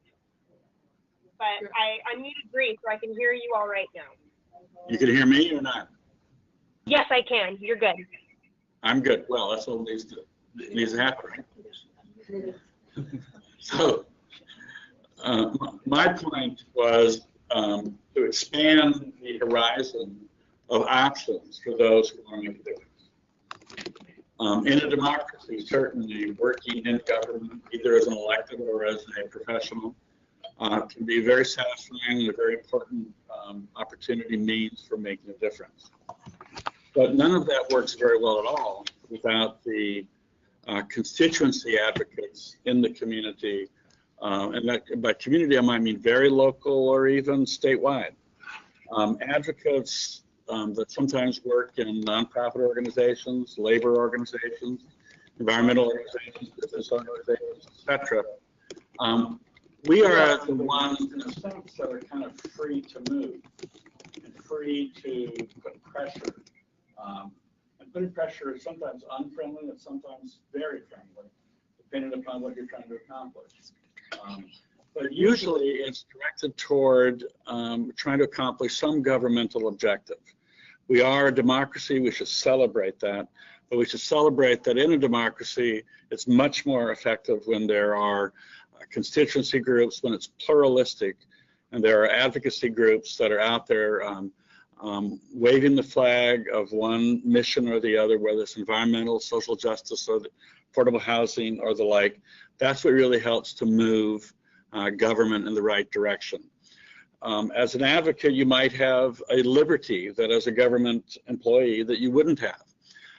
But I unmuted Bree, so I can hear you all right now. You can hear me or not? Yes, I can. You're good. I'm good. Well, that's what needs to happen. So, my point was to expand the horizon of options for those who want to do it. In a democracy, certainly working in government, either as an elected or as a professional, can be very satisfying and a very important opportunity means for making a difference. But none of that works very well at all without the constituency advocates in the community. And that, by community, I might mean very local or even statewide. Advocates that sometimes work in nonprofit organizations, labor organizations, environmental organizations, business organizations, etc. We are the ones, in a sense, that are kind of free to move and free to put pressure. And putting pressure is sometimes unfriendly and sometimes very friendly, depending upon what you're trying to accomplish. But usually it's directed toward trying to accomplish some governmental objective. We are a democracy, we should celebrate that, but we should celebrate that in a democracy, it's much more effective when there are constituency groups, when it's pluralistic, and there are advocacy groups that are out there waving the flag of one mission or the other, whether it's environmental, social justice, or affordable housing, or the like. That's what really helps to move government in the right direction. As an advocate, you might have a liberty that as a government employee that you wouldn't have.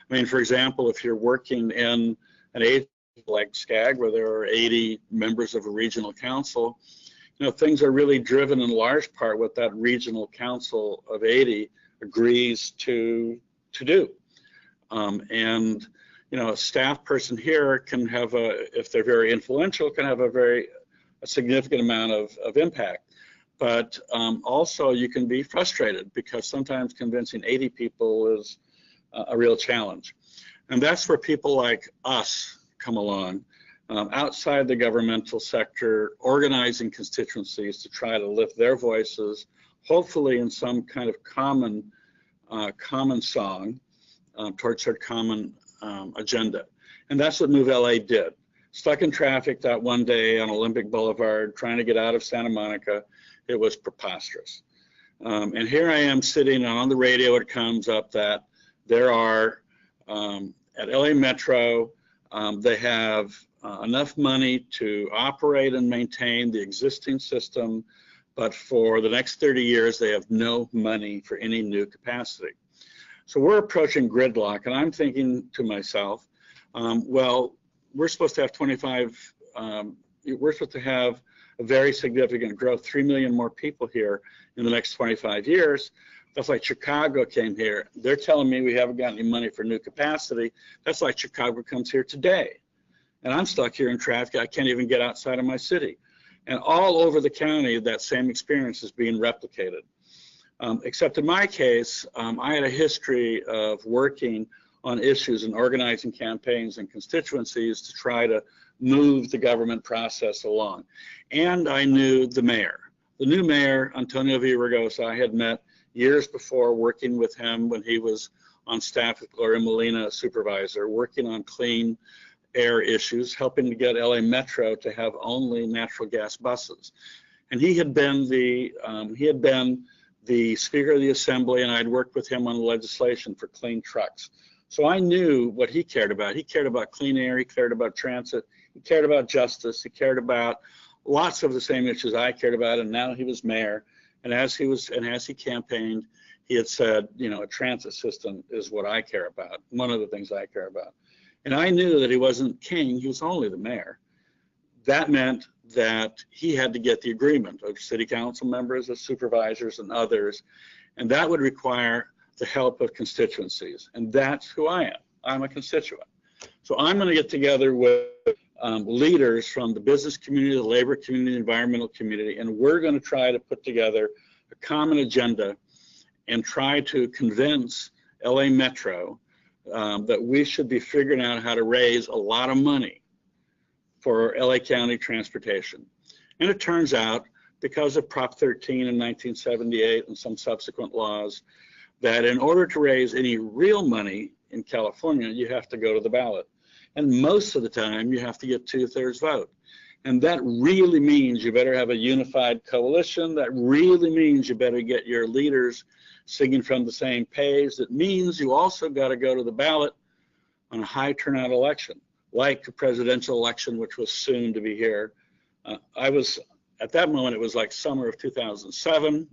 I mean, for example, if you're working in an agency like SCAG, where there are 80 members of a regional council, you know, things are really driven in large part what that regional council of 80 agrees to do. And, you know, a staff person here can have if they're very influential, can have a significant amount of impact. But also you can be frustrated because sometimes convincing 80 people is a real challenge. And that's where people like us come along, outside the governmental sector, organizing constituencies to try to lift their voices, hopefully in some kind of common song towards our common agenda. And that's what Move LA did. Stuck in traffic that one day on Olympic Boulevard, trying to get out of Santa Monica. It was preposterous. And here I am sitting, and on the radio it comes up that there are, at LA Metro, they have enough money to operate and maintain the existing system, but for the next 30 years, they have no money for any new capacity. So we're approaching gridlock, and I'm thinking to myself, well, we're supposed to have we're supposed to have a very significant growth, 3 million more people here in the next 25 years. That's like Chicago came here. They're telling me we haven't got any money for new capacity. That's like Chicago comes here today. And I'm stuck here in traffic. I can't even get outside of my city. And all over the county, that same experience is being replicated. Except in my case, I had a history of working on issues and organizing campaigns and constituencies to try to move the government process along. And I knew the mayor. The new mayor, Antonio Villaraigosa, I had met years before, working with him when he was on staff with Gloria Molina, supervisor, working on clean air issues, helping to get LA Metro to have only natural gas buses. And he had been the Speaker of the Assembly, and I'd worked with him on legislation for clean trucks. So I knew what he cared about. He cared about clean air, he cared about transit, he cared about justice, he cared about lots of the same issues I cared about, and now he was mayor. And as he campaigned, he had said, you know, a transit system is what I care about, one of the things I care about. And I knew that he wasn't king, he was only the mayor. That meant that he had to get the agreement of city council members, of supervisors, and others, and that would require the help of constituencies, and that's who I am. I'm a constituent. So I'm going to get together with leaders from the business community, the labor community, the environmental community, and we're going to try to put together a common agenda and try to convince LA Metro that we should be figuring out how to raise a lot of money for LA County transportation. And it turns out, because of Prop 13 in 1978 and some subsequent laws, that in order to raise any real money in California, you have to go to the ballot. And most of the time, you have to get 2/3 vote. And that really means you better have a unified coalition. That really means you better get your leaders singing from the same page. It means you also got to go to the ballot on a high turnout election, like the presidential election, which was soon to be here. At that moment, it was like summer of 2007.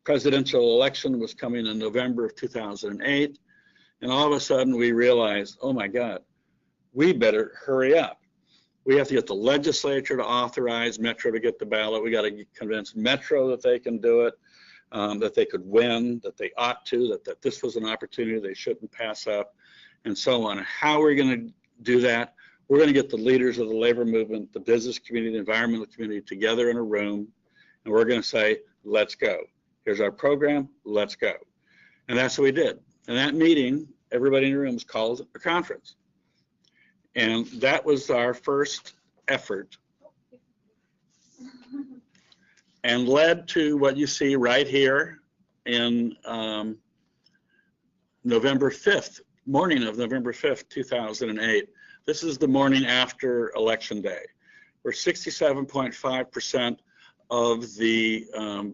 Presidential election was coming in November of 2008. And all of a sudden we realized, oh my God, we better hurry up. We have to get the legislature to authorize Metro to get the ballot. We got to convince Metro that they can do it, that they could win, that they ought to, that this was an opportunity they shouldn't pass up, and so on. How are we going to do that? We're going to get the leaders of the labor movement, the business community, the environmental community together in a room, and we're going to say, let's go. Here's our program, let's go. And that's what we did. And that meeting, everybody in the room was called a conference. And that was our first effort and led to what you see right here in November 5th, morning of November 5th, 2008. This is the morning after Election Day, where 67.5% of the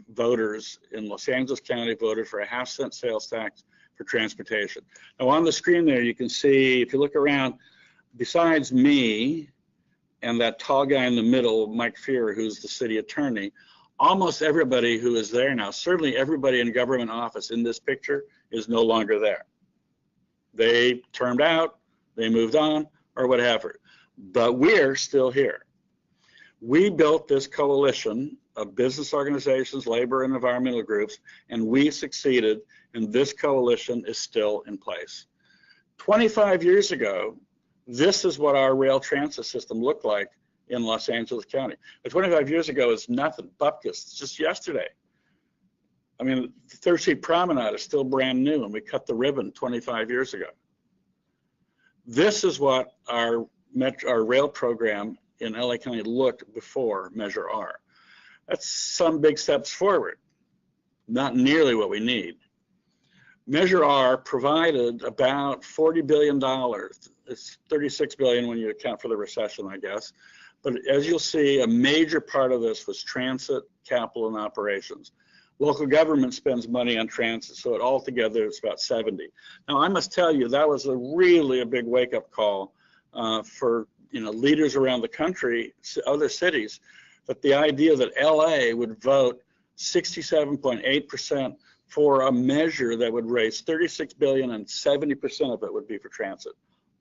voters in Los Angeles County voted for a 1/2-cent sales tax for transportation. Now on the screen there, you can see, if you look around, besides me and that tall guy in the middle, Mike Fear, who's the city attorney, almost everybody who is there now, certainly everybody in government office in this picture, is no longer there. They termed out, they moved on, or whatever. But we're still here. We built this coalition of business organizations, labor and environmental groups, and we succeeded, and this coalition is still in place. 25 years ago, this is what our rail transit system looked like in Los Angeles County. But 25 years ago is nothing, bupkis, it's just yesterday. I mean, the Third Street Promenade is still brand new, and we cut the ribbon 25 years ago. This is what our rail program in LA County looked before Measure R. That's some big steps forward, not nearly what we need. Measure R provided about $40 billion. It's $36 billion when you account for the recession, I guess. But as you'll see, a major part of this was transit, capital, and operations. Local government spends money on transit, so it altogether it's about 70. Now, I must tell you, that was really a big wake-up call for leaders around the country, other cities, that the idea that LA would vote 67.8% for a measure that would raise $36 billion and 70% of it would be for transit.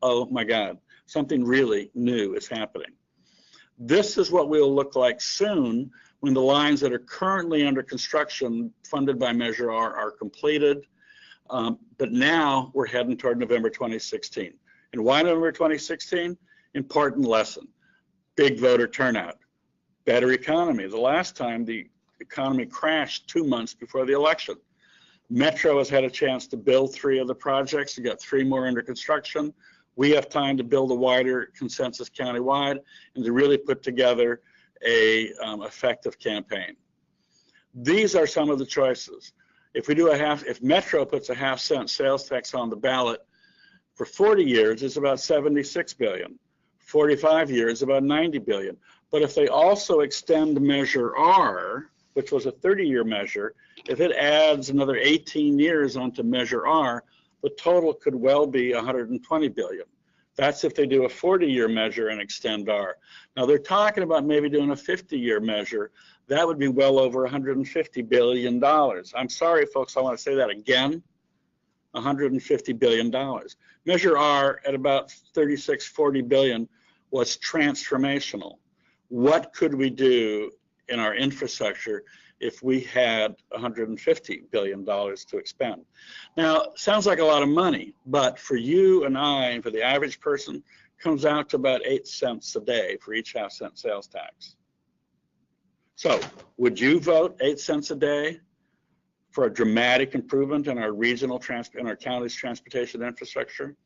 Oh my God, something really new is happening. This is what we'll look like soon when the lines that are currently under construction funded by Measure R are completed. But now we're heading toward November 2016. And why November 2016? Important lesson. Big voter turnout. Better economy. The last time the economy crashed 2 months before the election. Metro has had a chance to build 3 of the projects. You got 3 more under construction. We have time to build a wider consensus countywide and to really put together a effective campaign. These are some of the choices. If Metro puts a 1/2-cent sales tax on the ballot For 40 years, it's about 76 billion. 45 years, about 90 billion. But if they also extend Measure R, which was a 30-year measure, if it adds another 18 years onto Measure R, the total could well be 120 billion. That's if they do a 40-year measure and extend R. Now they're talking about maybe doing a 50-year measure. That would be well over $150 billion. I'm sorry, folks, I want to say that again. $150 billion. Measure R at about 36, 40 billion was transformational. What could we do in our infrastructure if we had $150 billion to expend? Now, sounds like a lot of money, but for you and I, and for the average person, comes out to about 8 cents a day for each half-cent sales tax. So, would you vote 8 cents a day for a dramatic improvement in our in our county's transportation infrastructure?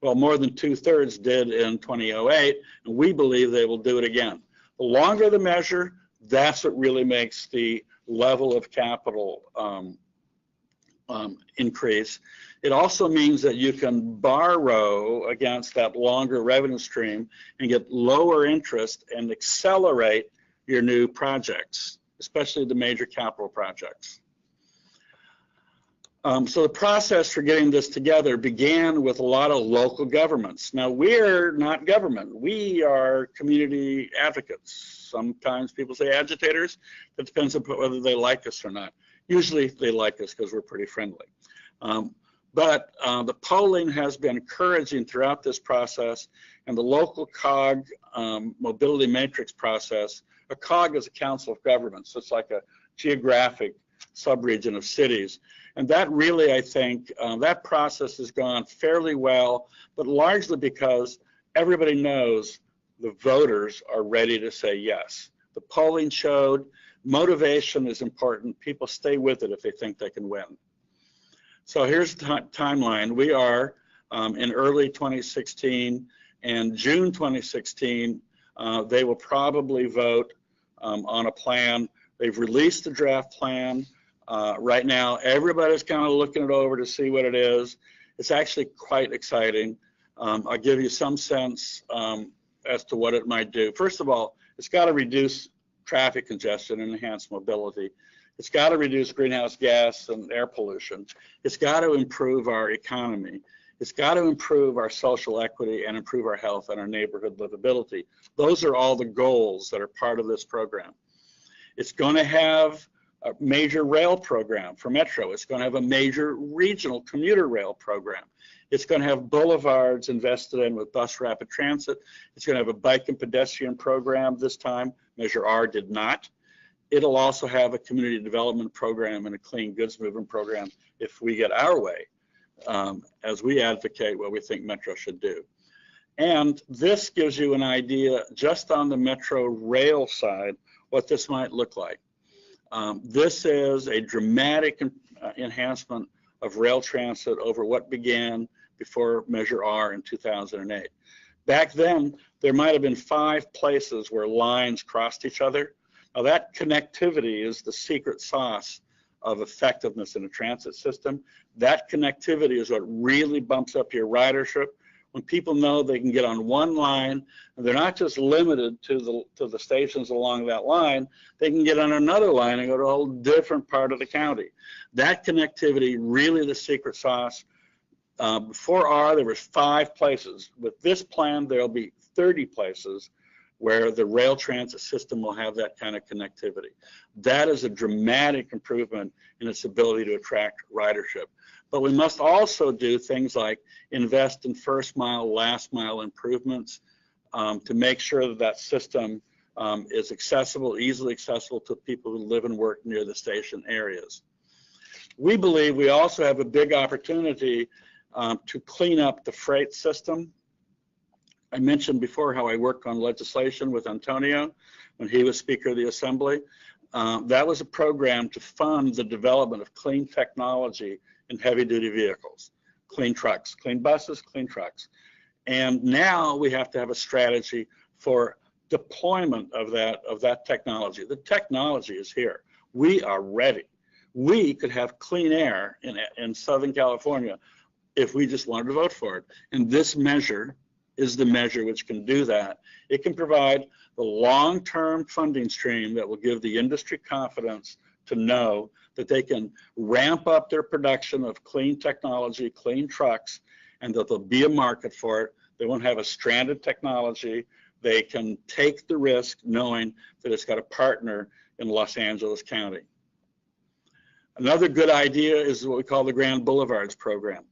Well, more than 2/3 did in 2008, and we believe they will do it again. The longer the measure, that's what really makes the level of capital increase. It also means that you can borrow against that longer revenue stream and get lower interest and accelerate your new projects, especially the major capital projects. So the process for getting this together began with a lot of local governments. Now, we're not government. We are community advocates. Sometimes people say agitators. It depends on whether they like us or not. Usually they like us because we're pretty friendly. But the polling has been encouraging throughout this process, and the local COG mobility matrix process. A COG is a council of governments, so it's like a geographic subregion of cities. And that really, I think, that process has gone fairly well, but largely because everybody knows the voters are ready to say yes. The polling showed motivation is important. People stay with it if they think they can win. So here's the timeline. We are in early 2016, and June 2016, they will probably vote on a plan. They've released the draft plan. Right now, everybody's kind of looking it over to see what it is. It's actually quite exciting. I'll give you some sense as to what it might do. First of all, it's got to reduce traffic congestion and enhance mobility. It's got to reduce greenhouse gas and air pollution. It's got to improve our economy. It's got to improve our social equity and improve our health and our neighborhood livability. Those are all the goals that are part of this program. It's going to have a major rail program for Metro. It's going to have a major regional commuter rail program. It's going to have boulevards invested in with bus rapid transit. It's going to have a bike and pedestrian program this time. Measure R did not. It'll also have a community development program and a clean goods movement program if we get our way, as we advocate what we think Metro should do. And this gives you an idea just on the Metro rail side what this might look like. This is a dramatic enhancement of rail transit over what began before Measure R in 2008. Back then, there might have been 5 places where lines crossed each other. Now that connectivity is the secret sauce of effectiveness in a transit system. That connectivity is what really bumps up your ridership. When people know they can get on one line, and they're not just limited to the stations along that line, they can get on another line and go to a whole different part of the county. That connectivity, really the secret sauce. Before R, there was 5 places. With this plan, there'll be 30 places where the rail transit system will have that kind of connectivity. That is a dramatic improvement in its ability to attract ridership. But we must also do things like invest in first mile, last mile improvements to make sure that that system is accessible, easily accessible to people who live and work near the station areas. We believe we also have a big opportunity to clean up the freight system. I mentioned before how I worked on legislation with Antonio when he was Speaker of the Assembly. That was a program to fund the development of clean technology in heavy-duty vehicles, clean trucks, clean buses, clean trucks. And now we have to have a strategy for deployment of that technology. The technology is here. We are ready. We could have clean air in Southern California if we just wanted to vote for it. And this measure is the measure which can do that. It can provide the long-term funding stream that will give the industry confidence to know that they can ramp up their production of clean technology, clean trucks, and that there'll be a market for it. They won't have a stranded technology. They can take the risk knowing that it's got a partner in Los Angeles County. Another good idea is what we call the Grand Boulevards program.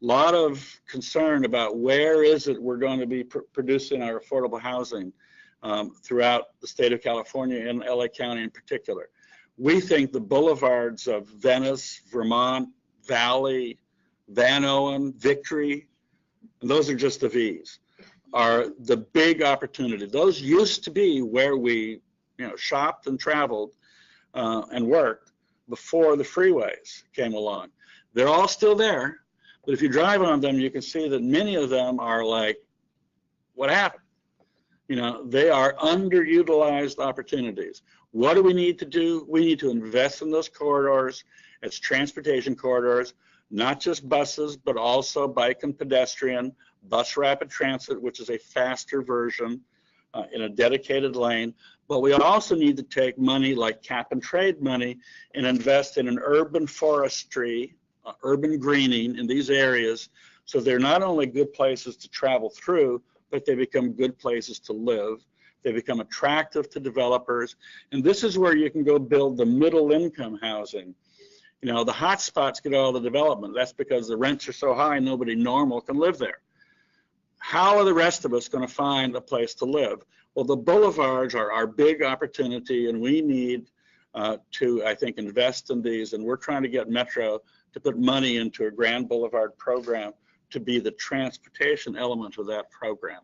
A lot of concern about where is it we're going to be producing our affordable housing throughout the state of California and LA County in particular. We think the boulevards of Venice, Vermont, Valley, Van Owen, Victory, and those are just the V's, are the big opportunity. Those used to be where we shopped and traveled and worked before the freeways came along. They're all still there, but if you drive on them, you can see that many of them are like, what happened? They are underutilized opportunities. What do we need to do? We need to invest in those corridors as transportation corridors, not just buses, but also bike and pedestrian, bus rapid transit, which is a faster version in a dedicated lane. But we also need to take money like cap and trade money and invest in an urban forestry, urban greening in these areas, so they're not only good places to travel through, but they become good places to live. They become attractive to developers. And this is where you can go build the middle income housing. The hot spots get all the development. That's because the rents are so high, nobody normal can live there. How are the rest of us going to find a place to live? Well, the boulevards are our big opportunity, and we need to, I think, invest in these. And we're trying to get Metro to put money into a Grand Boulevard program to be the transportation element of that program.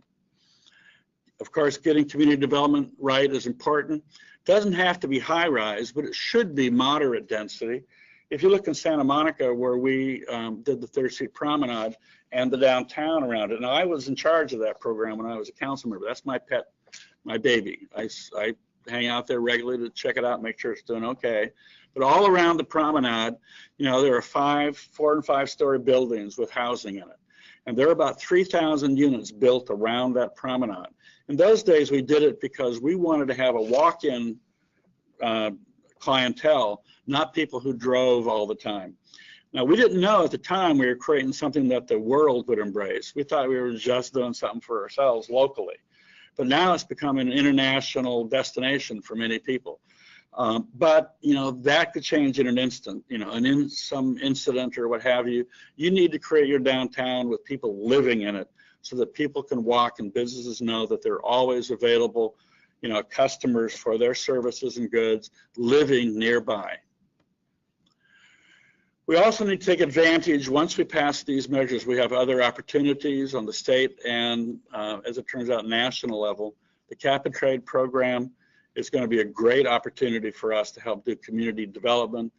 Of course, getting community development right is important. It doesn't have to be high rise, but it should be moderate density. If you look in Santa Monica, where we did the 3rd Street Promenade and the downtown around it, and I was in charge of that program when I was a council member. That's my pet, my baby. I hang out there regularly to check it out, make sure it's doing okay. But all around the promenade, there are 4 and 5 story buildings with housing in it. And there are about 3,000 units built around that promenade. In those days, we did it because we wanted to have a walk-in clientele, not people who drove all the time. Now, we didn't know at the time we were creating something that the world would embrace. We thought we were just doing something for ourselves locally. But now it's become an international destination for many people. But that could change in an instant, and in some incident or what have you. You need to create your downtown with people living in it so that people can walk and businesses know that they're always available, customers for their services and goods living nearby. We also need to take advantage, once we pass these measures, we have other opportunities on the state and, as it turns out, national level. The cap and trade program is going to be a great opportunity for us to help do community development,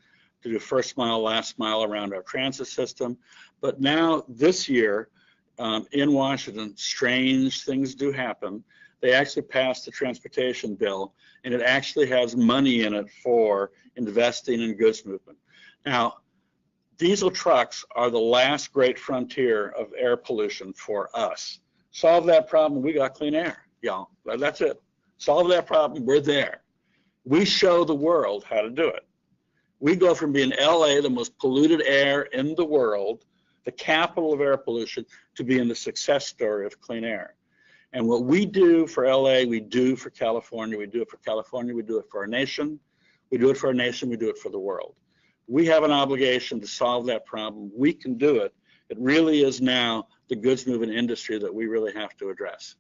to do first mile, last mile around our transit system. But now this year in Washington, strange things do happen. They actually passed the transportation bill, and it actually has money in it for investing in goods movement. Now, diesel trucks are the last great frontier of air pollution for us. Solve that problem, we got clean air, y'all. That's it. Solve that problem, we're there. We show the world how to do it. We go from being LA, the most polluted air in the world, the capital of air pollution, to being the success story of clean air. And what we do for LA, we do for California. We do it for California, we do it for our nation. We do it for our nation, we do it for the world. We have an obligation to solve that problem. We can do it. It really is now the goods moving industry that we really have to address.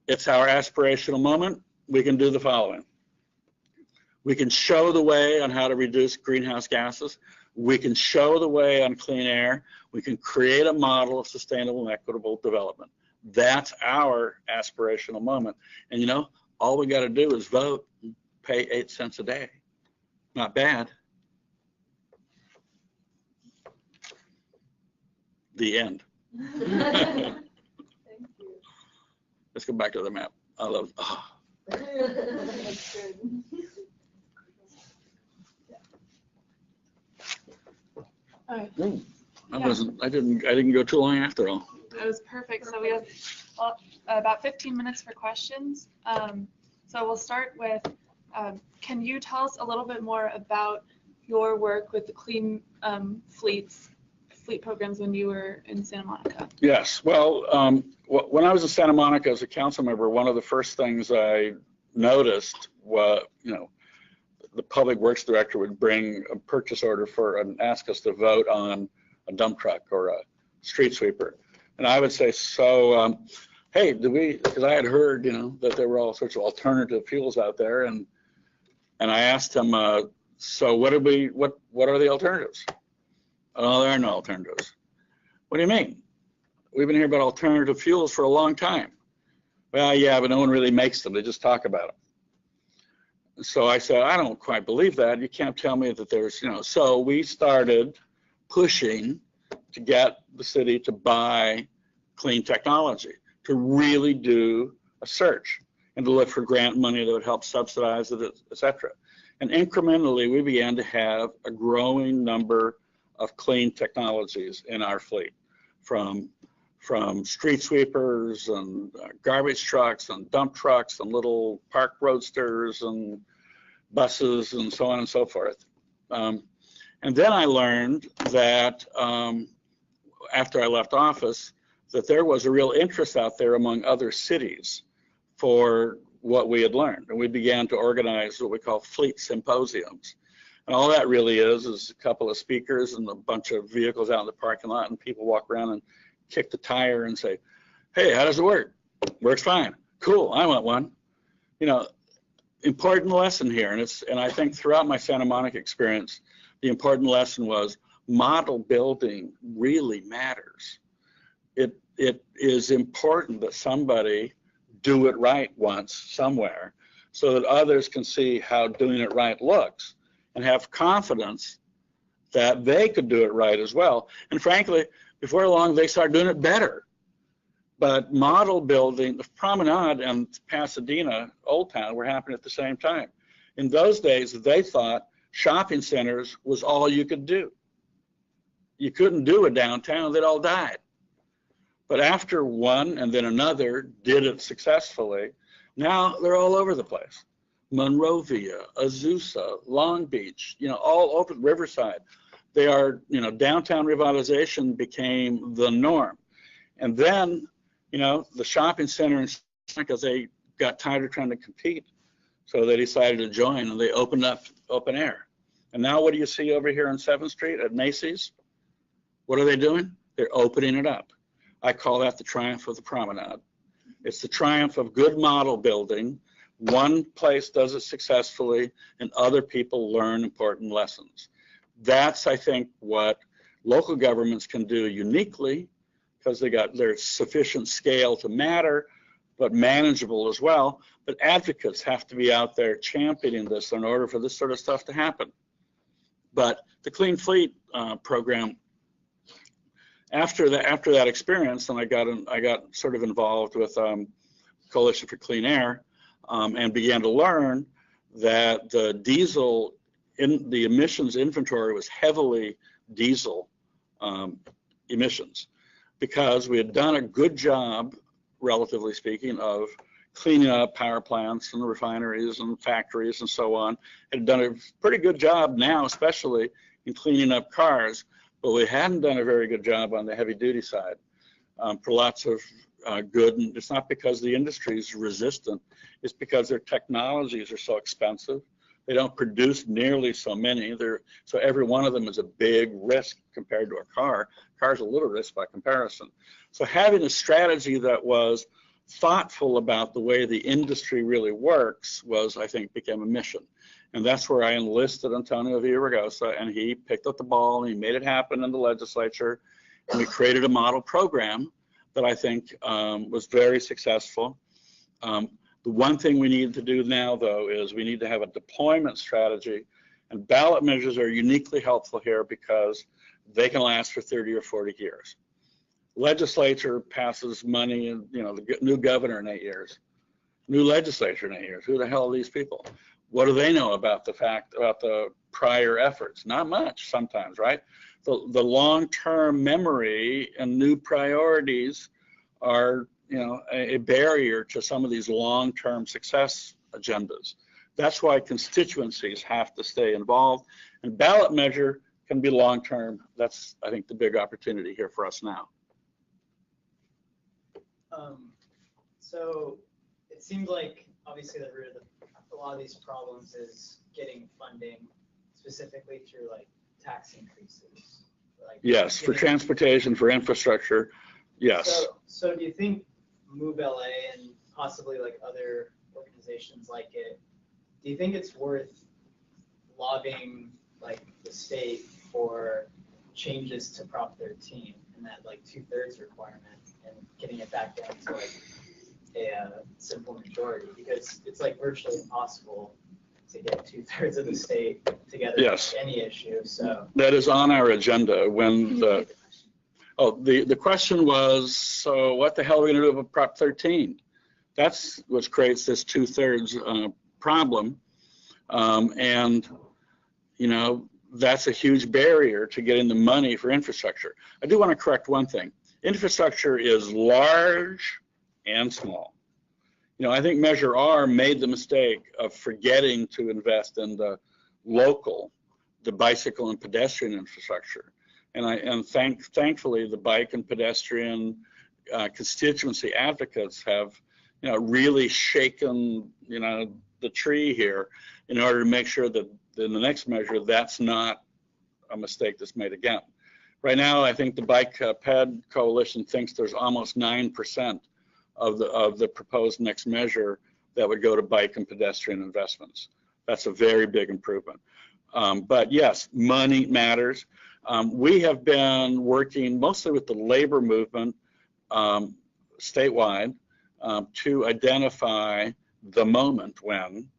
It's our aspirational moment. We can do the following. We can show the way on how to reduce greenhouse gases. We can show the way on clean air. We can create a model of sustainable and equitable development. That's our aspirational moment. And all we got to do is vote and pay 8 cents a day. Not bad. The end. Thank you. Let's go back to the map. I love, That's good. All right. I didn't go too long after all. That was perfect. So we have about 15 minutes for questions. So we'll start with, can you tell us a little bit more about your work with the clean fleet programs when you were in Santa Monica? Yes. Well, when I was in Santa Monica as a council member, one of the first things I noticed was, the public works director would bring a purchase order and ask us to vote on a dump truck or a street sweeper. And I would say, so, hey, because I had heard, that there were all sorts of alternative fuels out there. And I asked him, so what are the alternatives? Oh, there are no alternatives. What do you mean? We've been hearing about alternative fuels for a long time. Well, yeah, but no one really makes them. They just talk about them. So I said, I don't quite believe that. You can't tell me that there's, So we started pushing to get the city to buy clean technology, to really do a search and to look for grant money that would help subsidize it, et cetera. And incrementally, we began to have a growing number of clean technologies in our fleet, from street sweepers and garbage trucks and dump trucks and little park roadsters and buses and so on and so forth. And then I learned that after I left office, that there was a real interest out there among other cities for what we had learned. And we began to organize what we call fleet symposiums. And all that really is a couple of speakers and a bunch of vehicles out in the parking lot, and people walk around and kick the tire and say, hey, how does it work? Works fine. Cool, I want one. Important lesson here. And I think throughout my Santa Monica experience, the important lesson was model building really matters. It is important that somebody do it right once somewhere so that others can see how doing it right looks and have confidence that they could do it right as well. And frankly, before long, they start doing it better. But model building, the Promenade and Pasadena, Old Town, were happening at the same time. In those days, they thought shopping centers was all you could do. You couldn't do a downtown, they'd all died. But after one and then another did it successfully, now they're all over the place. Monrovia, Azusa, Long Beach, all over Riverside. They are, downtown revitalization became the norm. And then, the shopping center, because they got tired of trying to compete, so they decided to join and they opened up open air. And now what do you see over here on 7th Street at Macy's? What are they doing? They're opening it up. I call that the triumph of the Promenade. It's the triumph of good model building. One place does it successfully and other people learn important lessons. That's, I think, what local governments can do uniquely, because there's sufficient scale to matter, but manageable as well. But advocates have to be out there championing this in order for this sort of stuff to happen. But the Clean Fleet program, after that experience, and I got sort of involved with Coalition for Clean Air, and began to learn that the diesel the emissions inventory was heavily diesel emissions, because we had done a good job, relatively speaking, of cleaning up power plants and refineries and factories and so on. Had done a pretty good job now, especially in cleaning up cars, but we hadn't done a very good job on the heavy duty side for lots of good. And it's not because the industry is resistant, it's because their technologies are so expensive. They don't produce nearly so many. So every one of them is a big risk compared to a car. Car's a little risk by comparison. So having a strategy that was thoughtful about the way the industry really works was, I think, became a mission. And that's where I enlisted Antonio Villaraigosa, and he picked up the ball and he made it happen in the legislature. And we created a model program that I think was very successful. The one thing we need to do now, though, is we need to have a deployment strategy, and ballot measures are uniquely helpful here because they can last for 30 or 40 years. Legislature passes money, and the new governor in 8 years, new legislature in 8 years. Who the hell are these people? What do they know about the prior efforts? Not much sometimes, right? the long-term memory and new priorities are, you know, a barrier to some of these long-term success agendas. That's why constituencies have to stay involved, and ballot measure can be long-term. That's, I think, the big opportunity here for us now. So it seems like obviously the root of a lot of these problems is getting funding, specifically through like tax increases. Like yes, for transportation, for infrastructure, yes. So do you think Move LA and possibly like other organizations like it, do you think it's worth lobbying like the state for changes to Prop 13 and that like 2/3 requirement and getting it back down to like a simple majority, because it's like virtually impossible to get 2/3 of the state together yes. on any issue. So that is on our agenda. When the question was, so what the hell are we going to do with Prop 13? That's what creates this 2/3 problem, and you know, that's a huge barrier to getting the money for infrastructure. I do want to correct one thing. Infrastructure is large and small. You know, I think Measure R made the mistake of forgetting to invest in the local, the bicycle and pedestrian infrastructure. And thankfully, the bike and pedestrian constituency advocates have, you know, really shaken, you know, the tree here in order to make sure that in the next measure, that's not a mistake that's made again. Right now, I think the Bike Ped Coalition thinks there's almost 9% of the proposed next measure that would go to bike and pedestrian investments. That's a very big improvement. But yes, money matters. We have been working mostly with the labor movement statewide to identify the moment when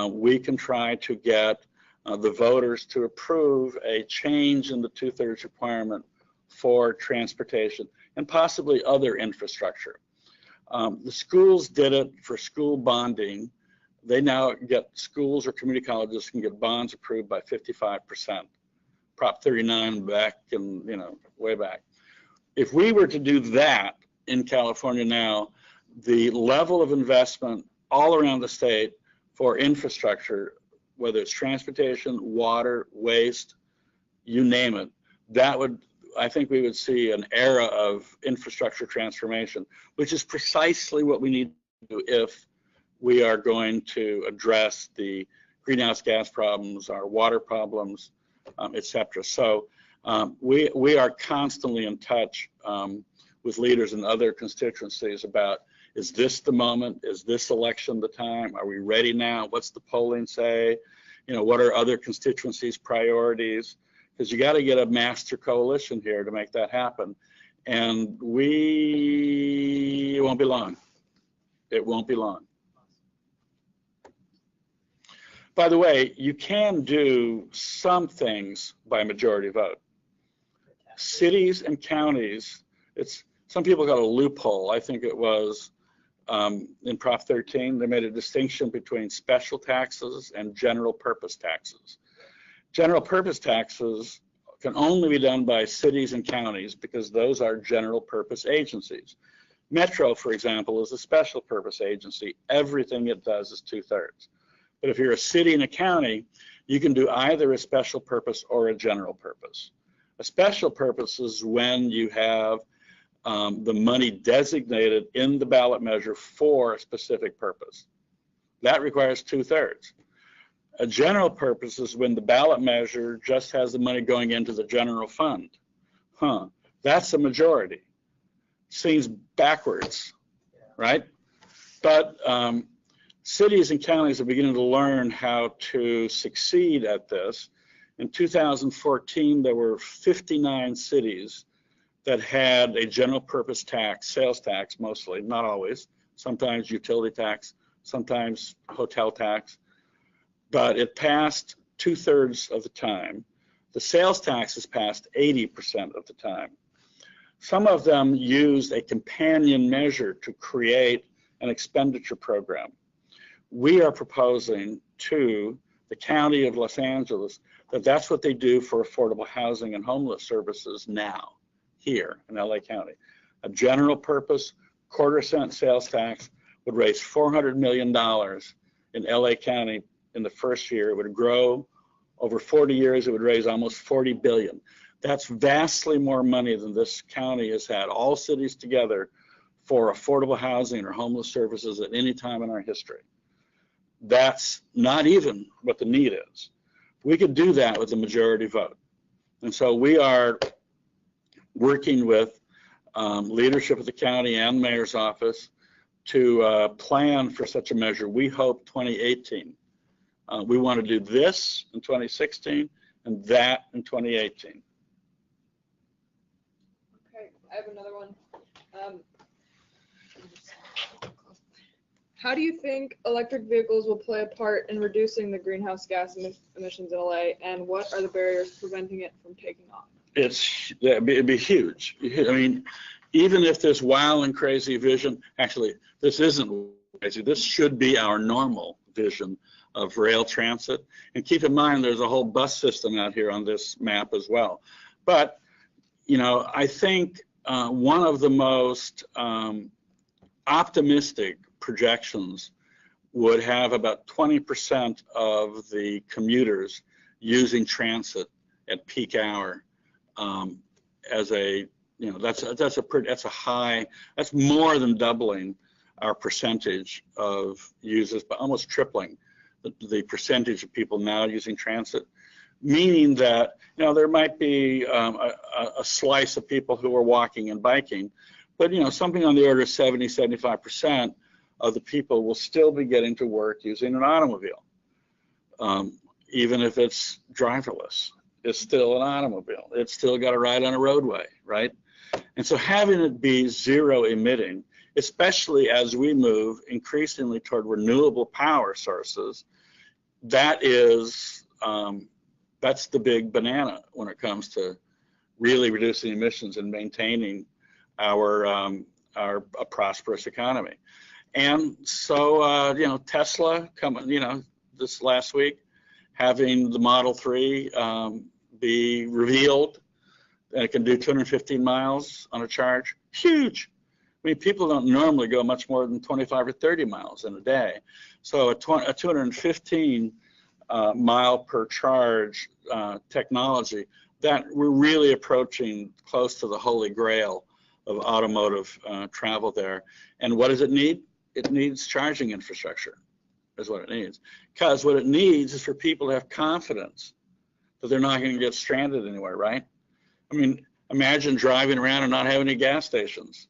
we can try to get the voters to approve a change in the 2/3 requirement for transportation and possibly other infrastructure. The schools did it for school bonding. They now get, schools or community colleges can get bonds approved by 55%. Prop 39 back and, you know, way back. If we were to do that in California now, the level of investment all around the state for infrastructure, whether it's transportation, water, waste, you name it, that would, I think we would see an era of infrastructure transformation, which is precisely what we need to do if we are going to address the greenhouse gas problems, our water problems, et cetera. So we are constantly in touch with leaders in other constituencies about, is this the moment? Is this election the time? Are we ready now? What's the polling say? You know, what are other constituencies' priorities? Because you got to get a master coalition here to make that happen. And it won't be long. It won't be long. By the way, you can do some things by majority vote. Cities and counties, some people got a loophole. I think it was in Prop 13, they made a distinction between special taxes and general purpose taxes. General purpose taxes can only be done by cities and counties because those are general purpose agencies. Metro, for example, is a special purpose agency. Everything it does is 2/3. But if you're a city and a county, you can do either a special purpose or a general purpose. A special purpose is when you have the money designated in the ballot measure for a specific purpose. That requires 2/3. A general purpose is when the ballot measure just has the money going into the general fund. That's a majority. Seems backwards, right? But cities and counties are beginning to learn how to succeed at this. In 2014, there were 59 cities that had a general purpose tax, sales tax mostly, not always, sometimes utility tax, sometimes hotel tax, but it passed 2/3 of the time. The sales taxes passed 80% of the time. Some of them used a companion measure to create an expenditure program. We are proposing to the County of Los Angeles that's what they do for affordable housing and homeless services now here in LA County. A general purpose quarter-cent sales tax would raise $400 million in LA County in the first year. It would grow over 40 years. It would raise almost $40 billion. That's vastly more money than this county has had, all cities together, for affordable housing or homeless services at any time in our history. That's not even what the need is. We could do that with a majority vote. And so we are working with leadership of the county and mayor's office to plan for such a measure. We hope 2018. We want to do this in 2016 and that in 2018. Okay, I have another one. How do you think electric vehicles will play a part in reducing the greenhouse gas emissions in LA, and what are the barriers preventing it from taking off? It'd be huge. I mean, even if this wild and crazy vision, actually, this isn't crazy. This should be our normal vision of rail transit. And keep in mind, there's a whole bus system out here on this map as well. But, you know, I think one of the most optimistic projections would have about 20% of the commuters using transit at peak hour as a, you know, that's a high, that's more than doubling our percentage of users, but almost tripling the percentage of people now using transit, meaning that, you know, there might be a slice of people who are walking and biking, but, you know, something on the order of 70, 75% of the people will still be getting to work using an automobile. Even if it's driverless, it's still an automobile. It's still got to ride on a roadway, right? And so having it be zero emitting, especially as we move increasingly toward renewable power sources, that is, that's the big banana when it comes to really reducing emissions and maintaining a prosperous economy. And so, you know, Tesla coming, you know, this last week, having the Model 3 be revealed, and it can do 215 miles on a charge, huge. I mean, people don't normally go much more than 25 or 30 miles in a day. So a 215 mile per charge technology, that we're really approaching close to the holy grail of automotive travel there. And what does it need? It needs charging infrastructure, is what it needs. Because what it needs is for people to have confidence that they're not going to get stranded anywhere, right? I mean, imagine driving around and not having any gas stations.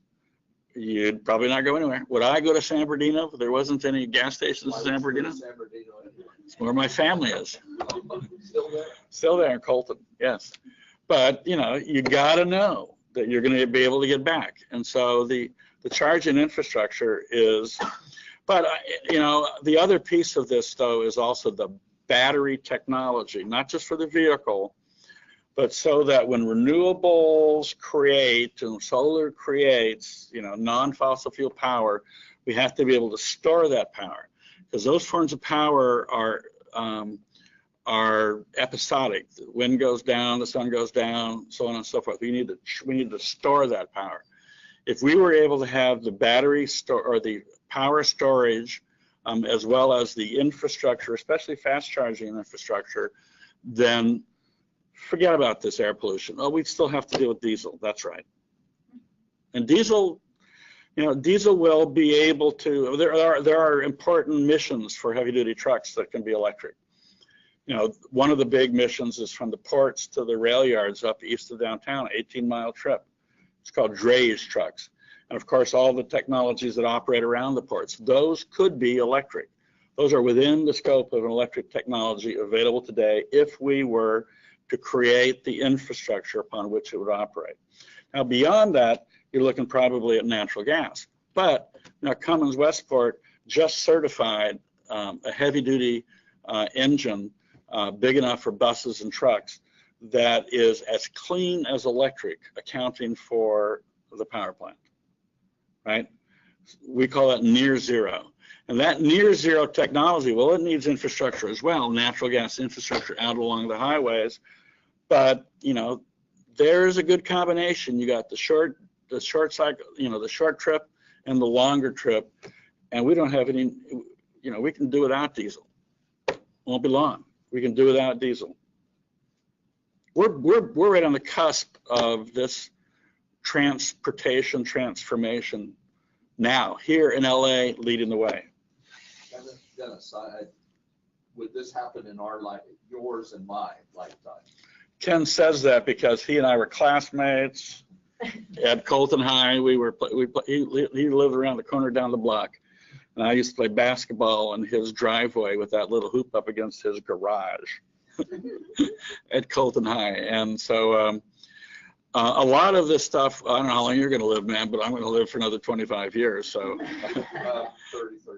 You'd probably not go anywhere. Would I go to San Bernardino if there wasn't any gas stations in San Bernardino? It's where my family is. Still there? Still there in Colton, yes. But, you know, you got to know that you're going to be able to get back. And so the charging infrastructure is, but, you know, the other piece of this, though, is also the battery technology, not just for the vehicle, but so that when renewables create and solar creates, you know, non-fossil fuel power, we have to be able to store that power, because those forms of power are episodic. The wind goes down, the sun goes down, so on and so forth. We need to store that power. If we were able to have the battery store or the power storage, as well as the infrastructure, especially fast charging infrastructure, then forget about this air pollution. Oh, we still have to deal with diesel. That's right. And diesel, you know, diesel will be able to, there are important missions for heavy duty trucks that can be electric. You know, one of the big missions is from the ports to the rail yards up east of downtown, 18-mile trip. It's called drayage trucks. And of course, all the technologies that operate around the ports, those could be electric. Those are within the scope of an electric technology available today if we were to create the infrastructure upon which it would operate. Now, beyond that, you're looking probably at natural gas. But now Cummins Westport just certified a heavy-duty engine big enough for buses and trucks that is as clean as electric, accounting for the power plant, right? We call that near zero. And that near zero technology, well, it needs infrastructure as well, natural gas infrastructure out along the highways. But, you know, there's a good combination. You got the short cycle, you know, the short trip and the longer trip. And we don't have any, you know, we can do without diesel. Won't be long. We can do without diesel. We're right on the cusp of this transportation transformation now, here in LA, leading the way. Dennis, would this happen in our life, yours and my lifetime? Ken says that because he and I were classmates at Colton High. He lived around the corner down the block, and I used to play basketball in his driveway with that little hoop up against his garage at Colton High. And so a lot of this stuff, I don't know how long you're going to live, man, but I'm going to live for another 25 years. So 30, 35.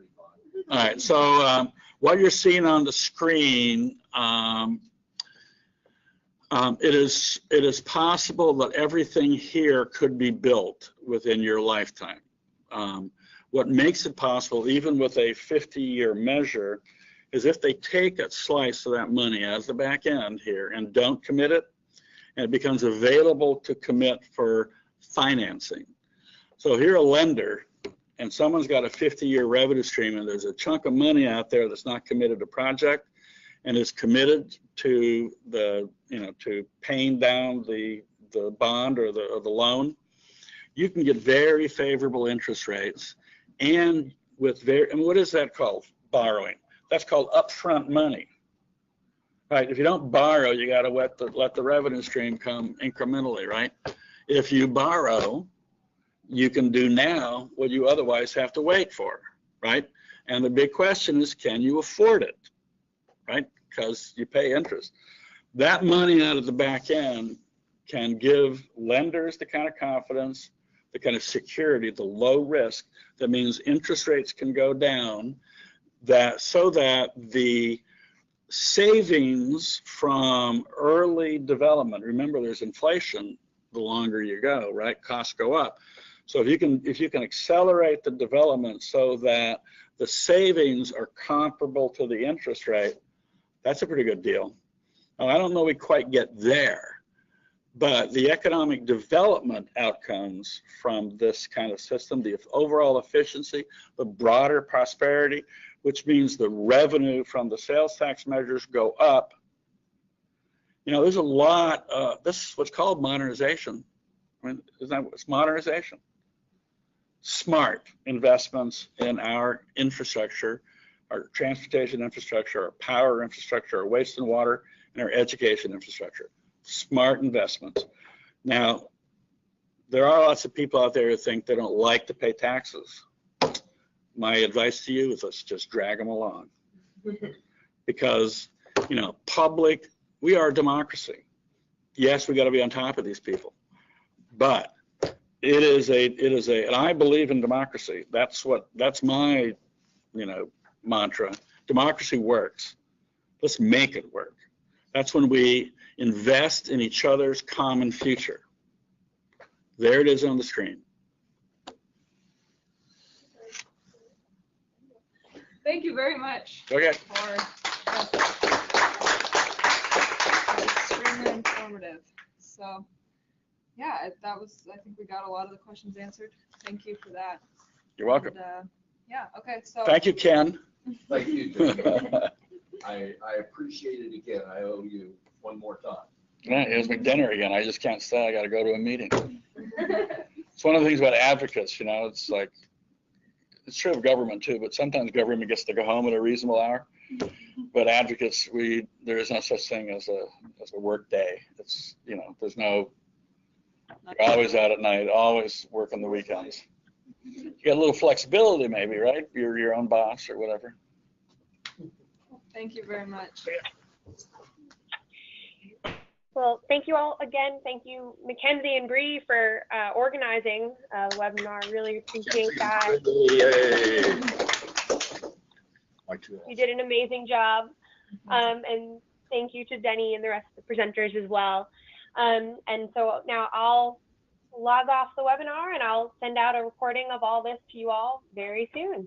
All right, so what you're seeing on the screen, it is possible that everything here could be built within your lifetime. What makes it possible, even with a 50-year measure, is if they take a slice of that money as the back end here and don't commit it, and it becomes available to commit for financing. So here a lender, and someone's got a 50-year revenue stream, and there's a chunk of money out there that's not committed to project and is committed to the, you know, to paying down the bond or the loan. You can get very favorable interest rates, and with and what is that called? Borrowing. That's called upfront money. Right? If you don't borrow, you got to let the revenue stream come incrementally, right? If you borrow, you can do now what you otherwise have to wait for, right? And the big question is, can you afford it, right? Because you pay interest. That money out of the back end can give lenders the kind of confidence, the kind of security, the low risk that means interest rates can go down, so that the savings from early development, remember there's inflation the longer you go, right? Costs go up. So if you can accelerate the development so that the savings are comparable to the interest rate, that's a pretty good deal. Now, I don't know we quite get there, but the economic development outcomes from this kind of system, the overall efficiency, the broader prosperity, which means the revenue from the sales tax measures go up. You know, there's a lot, this is what's called modernization. I mean, isn't that what's modernization? Smart investments in our infrastructure, our transportation infrastructure, our power infrastructure, our waste and water, and our education infrastructure. Smart investments. Now, there are lots of people out there who think they don't like to pay taxes. My advice to you is let's just drag them along. Because, you know, we are a democracy. Yes, we got to be on top of these people. But it is and I believe in democracy. That's my, you know, mantra. Democracy works. Let's make it work. That's when we invest in each other's common future. There it is on the screen. Thank you very much. Okay. Extremely informative. So, yeah, I think we got a lot of the questions answered. Thank you for that. You're welcome. And, yeah, okay, so. Thank you, Ken. Thank you, Jim. I appreciate it again. I owe you one more time. Yeah, here's my dinner again. I just can't stay. I got to go to a meeting. It's one of the things about advocates, you know, it's like, it's true of government too, but sometimes government gets to go home at a reasonable hour. But advocates, there is no such thing as a work day. It's, you know, you're always out at night, always working the weekends. You got a little flexibility maybe, right? You're your own boss or whatever. Thank you very much. Well, thank you all again. Thank you, Mackenzie and Bree, for organizing the webinar. Really appreciate that. You did an amazing job. And thank you to Denny and the rest of the presenters as well. And so now I'll log off the webinar and I'll send out a recording of all this to you all very soon.